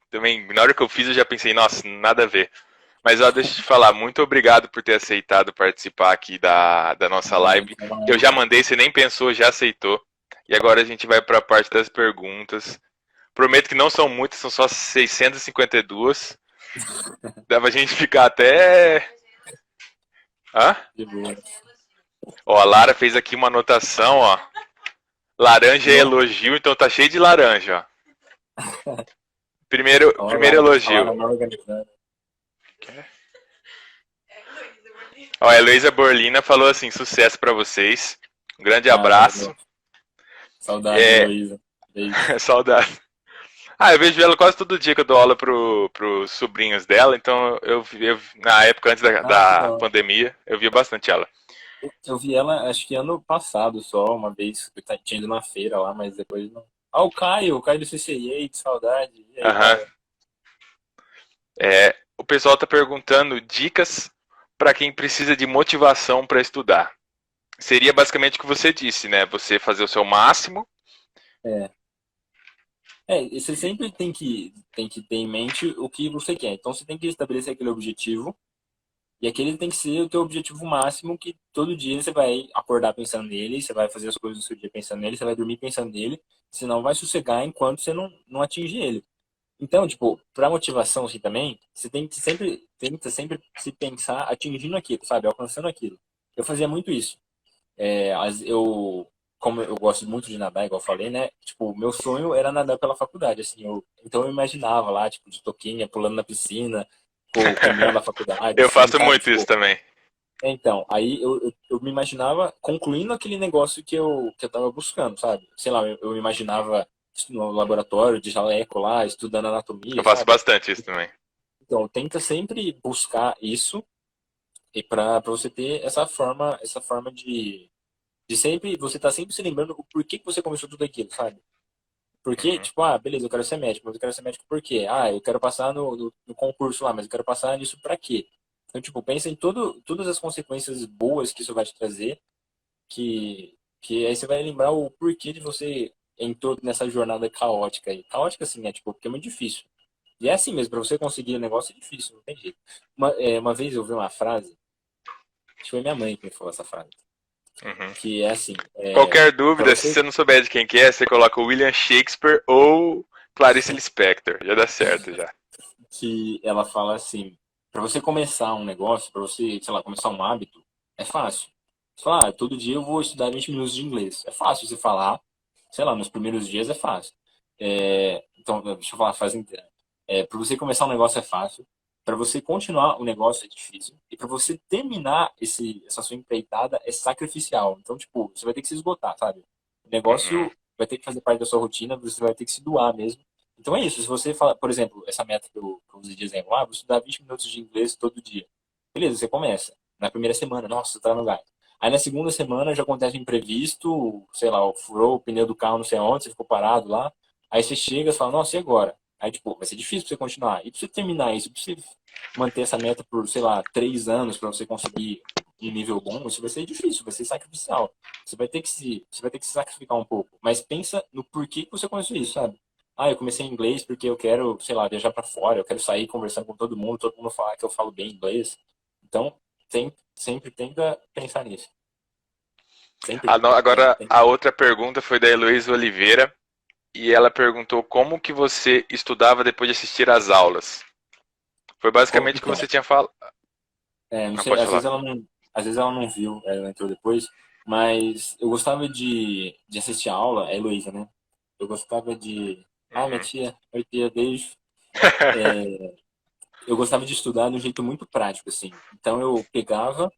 na hora que eu fiz eu já pensei, nossa, nada a ver. Mas ó, deixa eu te falar, muito obrigado por ter aceitado participar aqui da nossa Imagina, live. foi uma Eu já honra. mandei, você nem pensou, já aceitou. E agora a gente vai para a parte das perguntas. Prometo que não são muitas, são só 652. Dá pra gente ficar até. Hã? De boa. Ó, a Lara fez aqui uma anotação, ó. Laranja é Pronto. elogio, então tá cheio de laranja, ó. Primeiro A Lara elogio. mal organizada. Ó, a Heloísa Borlina falou assim: sucesso pra vocês. Um grande Ah, abraço. valeu. Saudade, É. Heloísa. Beijo. Saudade. Eu vejo ela quase todo dia que eu dou aula pros sobrinhos dela, então na época antes da, Ah, que da da hora. pandemia, eu via bastante ela. Eu vi ela, acho que ano passado só, uma vez, que eu tinha ido na feira lá, mas depois não. Ah, o Caio do CCA, que saudade. E aí, Aham. Caio? O pessoal tá perguntando dicas para quem precisa de motivação para estudar. Seria basicamente o que você disse, né? Você fazer o seu máximo. É. E você sempre tem que ter em mente o que você quer. Então você tem que estabelecer aquele objetivo. E aquele tem que ser o teu objetivo máximo, que todo dia você vai acordar pensando nele, você vai fazer as coisas do seu dia pensando nele, você vai dormir pensando nele, você não vai sossegar enquanto você não atingir ele. Então, tipo, pra motivação assim também, você tem que sempre, tenta sempre se pensar atingindo aquilo, sabe? Alcançando aquilo. Eu fazia muito isso. Como eu gosto muito de nadar, igual eu falei, né? Tipo, meu sonho era nadar pela faculdade, assim. Então eu imaginava lá, tipo, de toquinha, pulando na piscina, com o meu da faculdade, Eu assim, faço sabe? muito isso Tipo, também. então, aí eu me imaginava concluindo aquele negócio que eu tava buscando, sabe? Sei lá, eu me imaginava no laboratório de jaleco lá, estudando Eu anatomia, faço sabe? bastante isso também. Então, tenta sempre buscar isso e para você ter essa forma de sempre, você tá sempre se lembrando o porquê que você começou tudo aquilo, sabe? Porque, Uhum, tipo, beleza, eu quero ser médico, mas eu quero ser médico por quê? Eu quero passar no concurso lá, mas eu quero passar nisso pra quê? Então, tipo, pensa em todas as consequências boas que isso vai te trazer, que aí você vai lembrar o porquê de você entrou nessa jornada caótica aí. Caótica, assim, tipo, porque é muito difícil. E é assim mesmo, pra você conseguir o negócio é difícil, não tem jeito. Uma vez eu vi uma frase, acho que foi minha mãe que me falou essa frase, uhum. que é assim, Qualquer pra dúvida, se você você não souber de quem que é, você coloca William Shakespeare ou Clarice Lispector. Já dá certo já. que ela fala assim, para você começar um negócio, para você, sei lá, começar um hábito, é fácil. Você fala, todo dia eu vou estudar 20 minutos de inglês. É fácil você falar, sei lá, nos primeiros dias é fácil. Então, deixa eu falar a frase inteira. Para você começar um negócio é fácil, para você continuar o negócio é difícil, e para você terminar essa sua empreitada é sacrificial. Então, tipo, você vai ter que se esgotar, sabe? O Uhum, negócio vai ter que fazer parte da sua rotina, você vai ter que se doar mesmo. Então é isso. Se você fala, por exemplo, essa meta que eu usei de exemplo, vou estudar 20 minutos de inglês todo dia. Beleza, você começa. Na primeira semana, nossa, tá no lugar. Aí na segunda semana já acontece um imprevisto, sei lá, furou o pneu do carro não sei onde, você ficou parado lá. Aí você chega e fala, nossa, e agora? Aí, tipo, vai ser difícil pra você continuar. E pra você terminar isso, pra você manter essa meta por, sei lá, 3 anos pra você conseguir um nível bom, isso vai ser difícil, vai ser sacrificial. Você vai ter que se sacrificar um pouco. Mas pensa no porquê que você começou isso, sabe? Ah, eu comecei em inglês porque eu quero, sei lá, viajar pra fora, eu quero sair conversando com todo mundo falar que eu falo bem inglês. Então, sempre tenta pensar nisso. Sempre Agora, tem. a outra pergunta foi da Heloísa Oliveira, e ela perguntou como que você estudava depois de assistir às aulas. Foi basicamente o que Então, você tinha falado. não Não sei, pode falar. às vezes ela não viu, ela entrou depois, mas eu gostava de assistir a aula, a Heloísa, né? Eu gostava de. Ah, minha Uhum. tia, oi tia, beijo. Eu gostava de estudar de um jeito muito prático, assim. Então eu pegava,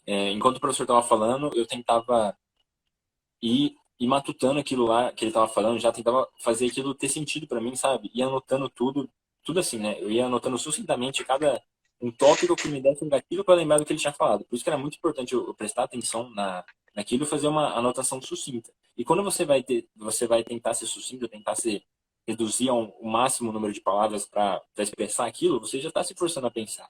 enquanto o professor estava falando, eu tentava ir matutando aquilo lá que ele estava falando, já tentava fazer aquilo ter sentido para mim, sabe? Ia anotando tudo assim, né? Eu ia anotando sucintamente cada um tópico que me desse um gatilho para lembrar do que ele tinha falado. Por isso que era muito importante eu prestar atenção naquilo e fazer uma anotação sucinta. E quando você vai tentar ser sucinto, tentar ser reduzir ao máximo número de palavras para expressar aquilo, você já está se forçando a pensar.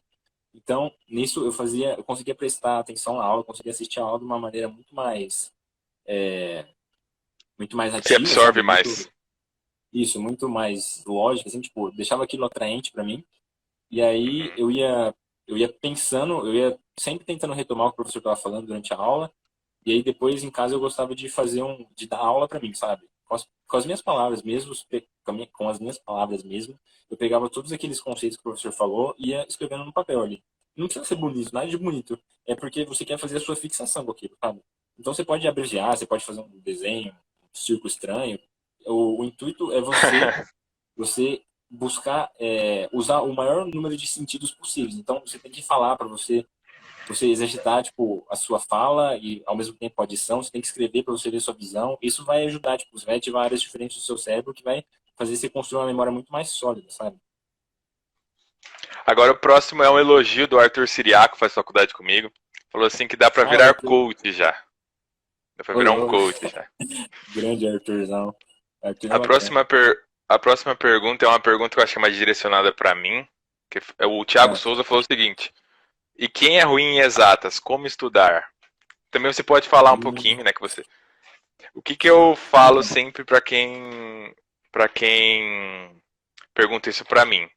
Então, nisso eu conseguia prestar atenção na aula, eu conseguia assistir a aula de uma maneira muito mais Você ativa, absorve sabe? mais. Muito mais lógica, assim, tipo, deixava aquilo atraente para mim. E aí Uhum. eu ia pensando, eu ia sempre tentando retomar o que o professor estava falando durante a aula. E aí depois em casa eu gostava de de dar aula para mim, sabe? Com as minhas palavras mesmo, com as minhas palavras mesmo, eu pegava todos aqueles conceitos que o professor falou e ia escrevendo no papel ali. Não precisa ser bonito, nada de bonito. É porque você quer fazer a sua fixação com aquilo, sabe? Então você pode abreviar, você pode fazer um desenho, um círculo estranho. O intuito é você buscar usar o maior número de sentidos possíveis. Então você tem que falar para você exercitar tipo a sua fala e ao mesmo tempo a audição, você tem que escrever para você ver sua visão. Isso vai ajudar, tipo, você vai ativar áreas diferentes do seu cérebro que vai fazer você construir uma memória muito mais sólida, sabe? Agora o próximo é um elogio do Arthur Siriaco, faz faculdade comigo. Falou assim que dá pra Ah, o virar Arthur, coach já. Dá pra ô virar um louco, coach já. grande Arthurzão. Arthur é A bacana. próxima, a próxima pergunta é uma pergunta que eu acho que é mais direcionada pra mim. Que o Thiago Ah, Souza falou o seguinte: e quem é ruim em exatas? Como estudar? Também você pode falar um hum, pouquinho, né? Que você. O que que eu falo então, sempre para quem pergunta isso pra mim?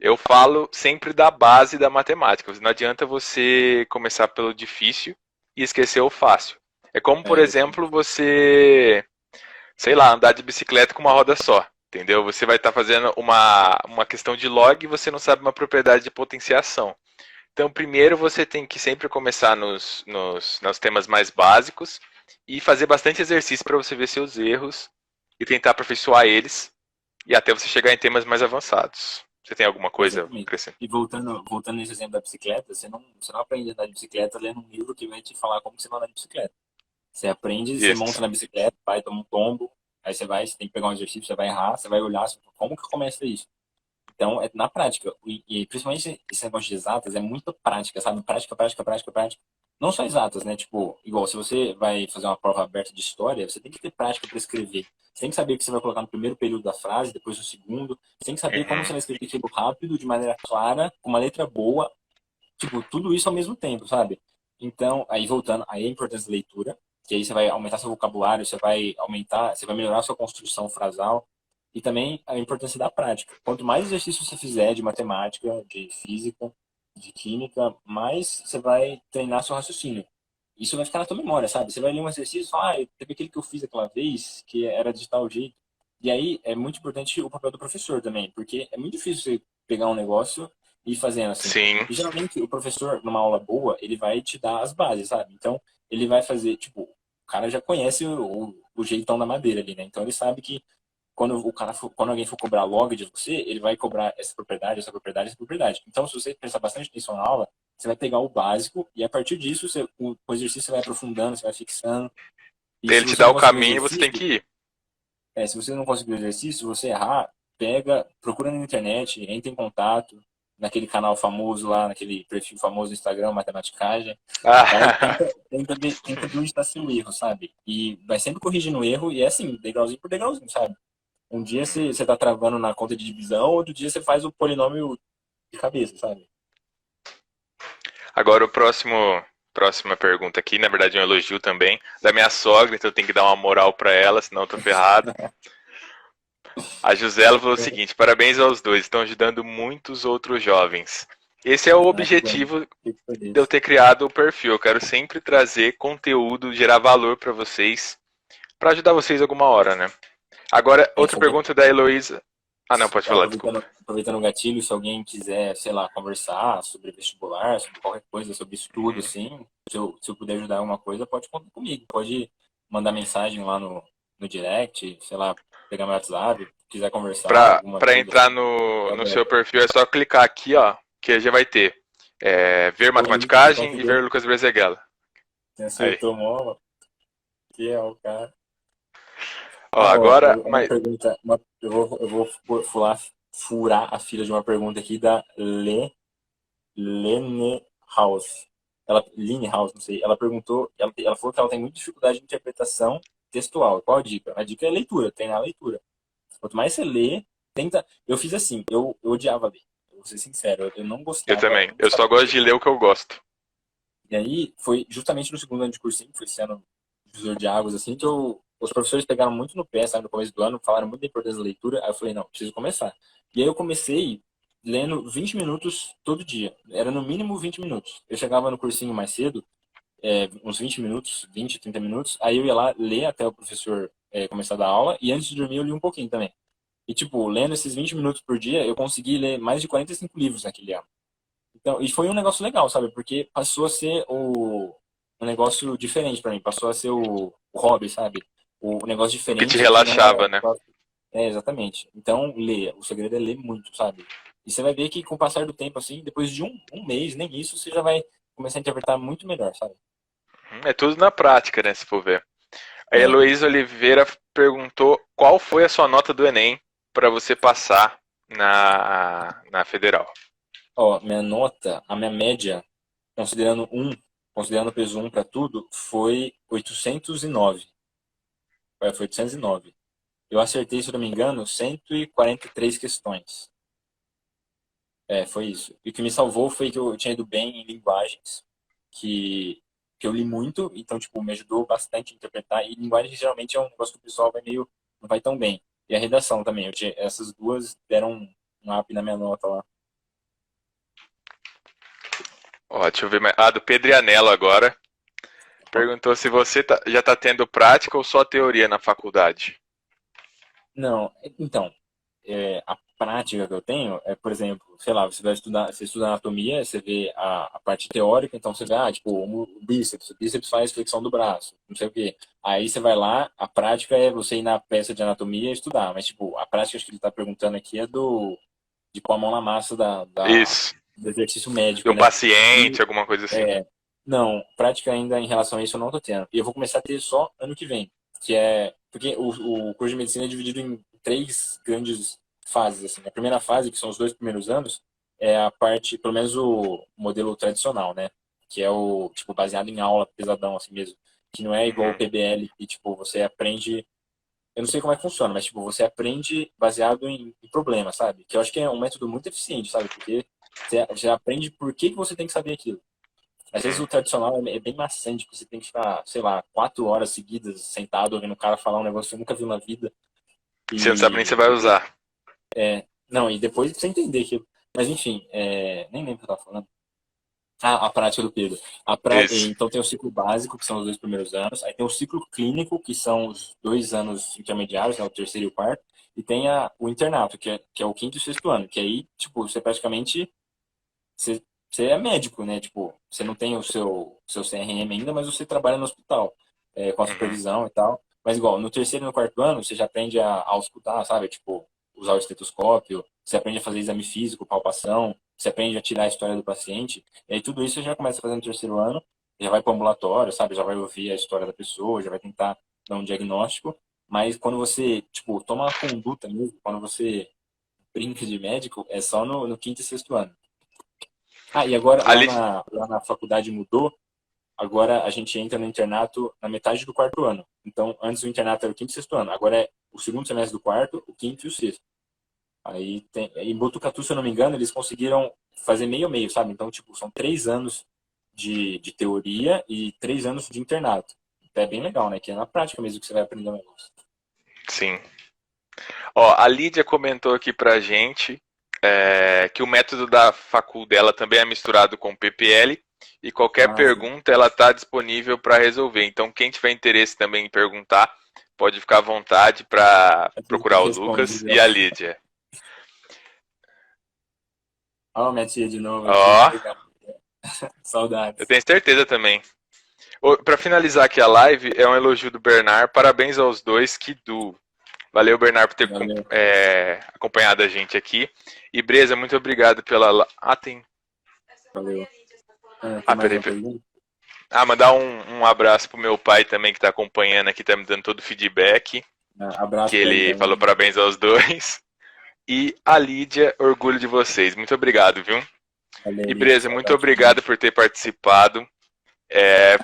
Eu falo sempre da base da matemática. Não adianta você começar pelo difícil e esquecer o fácil. É como, por exemplo, exatamente. você, sei lá, andar de bicicleta com uma roda só. Entendeu? Você vai estar fazendo uma questão de log e você não sabe uma propriedade de potenciação. Então, primeiro você tem que sempre começar nos temas mais básicos e fazer bastante exercício para você ver seus erros e tentar aperfeiçoar eles e até você chegar em temas mais avançados. Você tem alguma coisa a Exatamente. acrescentar? E voltando nesse exemplo da bicicleta, você não aprende a andar de bicicleta lendo um livro que vai te falar como você vai andar de bicicleta. Você aprende, você monta Isso. na bicicleta, vai, toma um tombo, aí você tem que pegar um exercício, você vai errar, você vai olhar, como que começa isso? Então, é na prática. E principalmente esse negócio de exatas é muita prática, sabe? Prática, prática, prática, prática. Não só exatas, né? Tipo, igual se você vai fazer uma prova aberta de história, você tem que ter prática para escrever. Você tem que saber o que você vai colocar no primeiro período da frase, depois no segundo. Você tem que saber como você Uhum. vai escrever aquilo rápido, de maneira clara, com uma letra boa. Tipo, tudo isso ao mesmo tempo, sabe? Então, aí voltando, aí a importância da leitura, que aí você vai aumentar seu vocabulário, você vai melhorar sua construção frasal, e também a importância da prática. Quanto mais exercício você fizer de matemática, de física, de química, mais você vai treinar seu raciocínio. Isso vai ficar na tua memória, sabe? Você vai ler um exercício e falar, teve aquele que eu fiz aquela vez, que era de tal jeito. E aí é muito importante o papel do professor também, porque é muito difícil você pegar um negócio e ir fazendo assim. Sim. E geralmente o professor, numa aula boa, ele vai te dar as bases, sabe? Então, ele vai fazer, tipo, o cara já conhece o jeitão da madeira ali, né? Então ele sabe que quando alguém for cobrar log de você, ele vai cobrar essa propriedade, essa propriedade, essa propriedade. Então, se você prestar bastante atenção na aula, você vai pegar o básico e a partir disso, o exercício você vai aprofundando, você vai fixando. E se Ele te você dá não o conseguir o caminho e você tem exercício, que ir. se você não conseguir o exercício, se você errar, pega, procura na internet, entra em contato, naquele canal famoso lá, naquele perfil famoso do Instagram, Matematicagem. Vai, Ah, tenta ver onde está seu erro, sabe? E vai sempre corrigindo o erro, e é assim, degrauzinho por degrauzinho, sabe? Um dia você tá travando na conta de divisão, outro dia você faz o polinômio de cabeça, sabe? agora próxima pergunta aqui, na verdade é um elogio também, da minha sogra, então eu tenho que dar uma moral pra ela, senão eu tô ferrado. A Josela falou o seguinte: parabéns aos dois, estão ajudando muitos outros jovens. Esse é o Ah, que bom. objetivo Fico de eu feliz. ter criado o perfil. Eu quero sempre trazer conteúdo, gerar valor para vocês, para ajudar vocês alguma hora, né? Agora, É, outra pergunta da Heloísa. Ah, não, pode falar, desculpa. aproveitando o gatilho, se alguém quiser, sei lá, conversar sobre vestibular, sobre qualquer coisa, sobre estudo, Uhum. assim, se eu puder ajudar em alguma coisa, pode contar comigo. Pode mandar mensagem lá no direct, sei lá, pegar meu WhatsApp, quiser conversar, alguma Para dúvida, entrar assim, no adoro. seu perfil é só clicar aqui, ó, que já vai ter ver Oi, você matematicagem e ver conseguiu, Lucas Brezeguela. você Aí. acertou, mó, que é o cara. Ó, Ah, ó, agora, uma mas pergunta, eu vou furar a fila de uma pergunta aqui da Lene House. Line House, não sei. Ela perguntou, ela falou que ela tem muita dificuldade de interpretação textual. Qual a dica? A dica é leitura, treinar a leitura. Quanto mais você lê, tenta. Eu fiz assim, eu odiava ler. Eu vou ser sincero, eu eu também. não Eu gostava só de gosto ler. de ler o que eu gosto. E aí, foi justamente no segundo ano de cursinho, que foi esse ano divisor de águas, assim, que os professores pegaram muito no pé, sabe, no começo do ano, falaram muito da importância da leitura, aí eu falei, não, preciso começar. E aí eu comecei lendo 20 minutos todo dia, era no mínimo 20 minutos. Eu chegava no cursinho mais cedo, uns 20 minutos, 20, 30 minutos, aí eu ia lá ler até o professor começar a dar aula, e antes de dormir eu li um pouquinho também. E, tipo, lendo esses 20 minutos por dia, eu consegui ler mais de 45 livros naquele ano. Então, e foi um negócio legal, sabe? Porque passou a ser um negócio diferente pra mim. Passou a ser o hobby, sabe? O negócio O que te diferente que não relaxava, era. né? Exatamente. Então, leia. O segredo é ler muito, sabe? E você vai ver que com o passar do tempo, assim, depois de um mês, nem isso, você já vai começar a interpretar muito melhor, sabe? É tudo na prática, né, se for ver. A É. Heloísa Oliveira perguntou qual foi a sua nota do Enem para você passar na Federal. Ó, minha nota, a minha média, considerando considerando o peso 1 para tudo, foi 809. Foi 809. Eu acertei, se eu não me engano, 143 questões. Foi isso. E o que me salvou foi que eu tinha ido bem em linguagens, que, que eu li muito, então, tipo, me ajudou bastante a interpretar. E linguagem geralmente é um negócio que o pessoal não vai tão bem. E a redação também. Essas duas deram um up na minha nota lá. Ó, deixa eu ver mais. Ah, do Pedrianello agora. Perguntou se você já está tendo prática ou só teoria na faculdade. Não, então, a prática que eu tenho é, por exemplo, sei lá, você estuda anatomia, você vê a parte teórica, então você vê, tipo, o bíceps faz flexão do braço, não sei o quê. Aí você vai lá, a prática é você ir na peça de anatomia e estudar, mas, tipo, a prática acho que ele está perguntando aqui é de pôr a mão na massa Isso. do exercício De médico, um né? paciente, E, alguma coisa assim. não, prática ainda em relação a isso eu não tô tendo. E eu vou começar a ter só ano que vem, porque o curso de medicina é dividido em três grandes fases, assim. A primeira fase, que são os dois primeiros anos, é a parte, pelo menos o modelo tradicional, né? Que é o, tipo, baseado em aula pesadão, assim mesmo. Que não é igual o Uhum. PBL, que, tipo, você aprende. Eu não sei como é que funciona, mas, tipo, você aprende baseado em problemas, sabe? Que eu acho que é um método muito eficiente, sabe? Porque você aprende por que você tem que saber aquilo. Às vezes Uhum. o tradicional é bem maçante, porque você tem que ficar, sei lá, 4 horas seguidas sentado ouvindo o cara falar um negócio que você nunca viu na vida. Você não sabe nem se você E vai usar. não, e depois você entender aquilo. Mas enfim, nem lembro o que eu tava falando. Ah, a prática do Pedro. Isso. Então tem o ciclo básico, que são os dois primeiros anos. Aí tem o ciclo clínico, que são os 2 anos intermediários, né, o terceiro e o quarto. E tem o internato, que é o quinto e o sexto ano. Que aí, tipo, você praticamente você é médico, né? Tipo, você não tem o seu CRM ainda, mas você trabalha no hospital, com a Uhum. supervisão e tal. Mas igual, no terceiro e no quarto ano, você já aprende a auscultar, sabe? Tipo, usar o estetoscópio, você aprende a fazer exame físico, palpação, você aprende a tirar a história do paciente. E aí tudo isso você já começa a fazer no terceiro ano, já vai para o ambulatório, sabe? Já vai ouvir a história da pessoa, já vai tentar dar um diagnóstico. Mas quando você, tipo, toma uma conduta mesmo, quando você brinca de médico, é só no quinto e sexto ano. Ah, e agora Ali, lá na faculdade mudou. Agora a gente entra no internato na metade do quarto ano. Então, antes o internato era o quinto e sexto ano. Agora é o segundo semestre do quarto, o quinto e o sexto. Aí tem, em Botucatu, se eu não me engano, eles conseguiram fazer meio-meio, sabe? Então, tipo, são 3 anos de teoria e 3 anos de internato. Então, é bem legal, né? Que é na prática mesmo que você vai aprender o negócio. sim. Ó, a Lídia comentou aqui pra gente que o método da facul dela também é misturado com o PPL e qualquer Ah, sim. pergunta ela está disponível para resolver. Então, quem tiver interesse também em perguntar, pode ficar à vontade para A gente procurar o responde, Lucas viu? e a Lídia. Ó, minha tia de novo aqui, que Ó, legal. eu Saudades. tenho certeza também. Para finalizar aqui a live, é um elogio do Bernard. Parabéns aos dois, que do. Valeu, Bernard, por ter Valeu. acompanhado a gente aqui. E Breza, muito obrigado pela. Ah, tem. Valeu. Ah, tem Ah, mais peraí. uma pergunta? Ah, mandar um abraço pro meu pai também, que tá acompanhando aqui, tá me dando todo o feedback. Ah, Que abraço pra ele ele falou também. parabéns aos dois. E a Lídia, orgulho de vocês. Muito obrigado, viu? Valeu, E Lídia. Breza, muito Saudade obrigado também. por ter participado.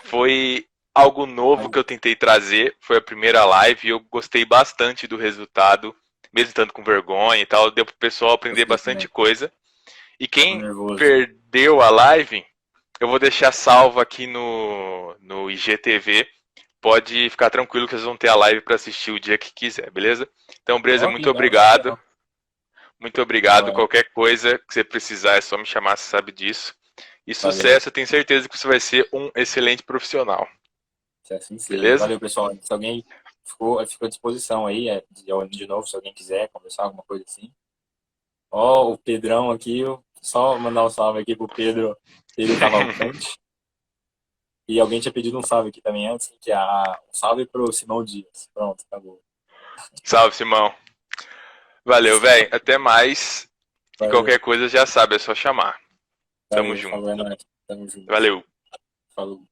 Foi algo novo que eu tentei trazer. Foi a primeira live e eu gostei bastante do resultado, mesmo tanto com vergonha e tal. Deu pro pessoal aprender Gostei bastante também. coisa. E Tava quem nervoso. perdeu a live, eu vou deixar salvo aqui no IGTV. Pode ficar tranquilo que vocês vão ter a live para assistir o dia que quiser, beleza? Então, Breza, Ó, que muito legal, sabia obrigado. não. Muito Da obrigado. hora. Qualquer coisa que você precisar é só me chamar, você sabe disso. E Valeu. sucesso, eu tenho certeza que você vai ser um excelente profissional. Se assim seja. Beleza? Valeu, pessoal. Se alguém ficou à disposição aí, de novo, se alguém quiser conversar, alguma coisa assim. Ó, o Pedrão aqui, só mandar um salve aqui pro Pedro, Pedro Cavalcante. E alguém tinha pedido um salve aqui também antes, que é um salve pro Simão Dias. Pronto, acabou. Salve, Simão. Valeu, velho. Até mais. E Valeu, qualquer coisa já sabe, é só chamar. Tamo valeu, junto. falou, é nóis. Tamo junto. Valeu. Falou.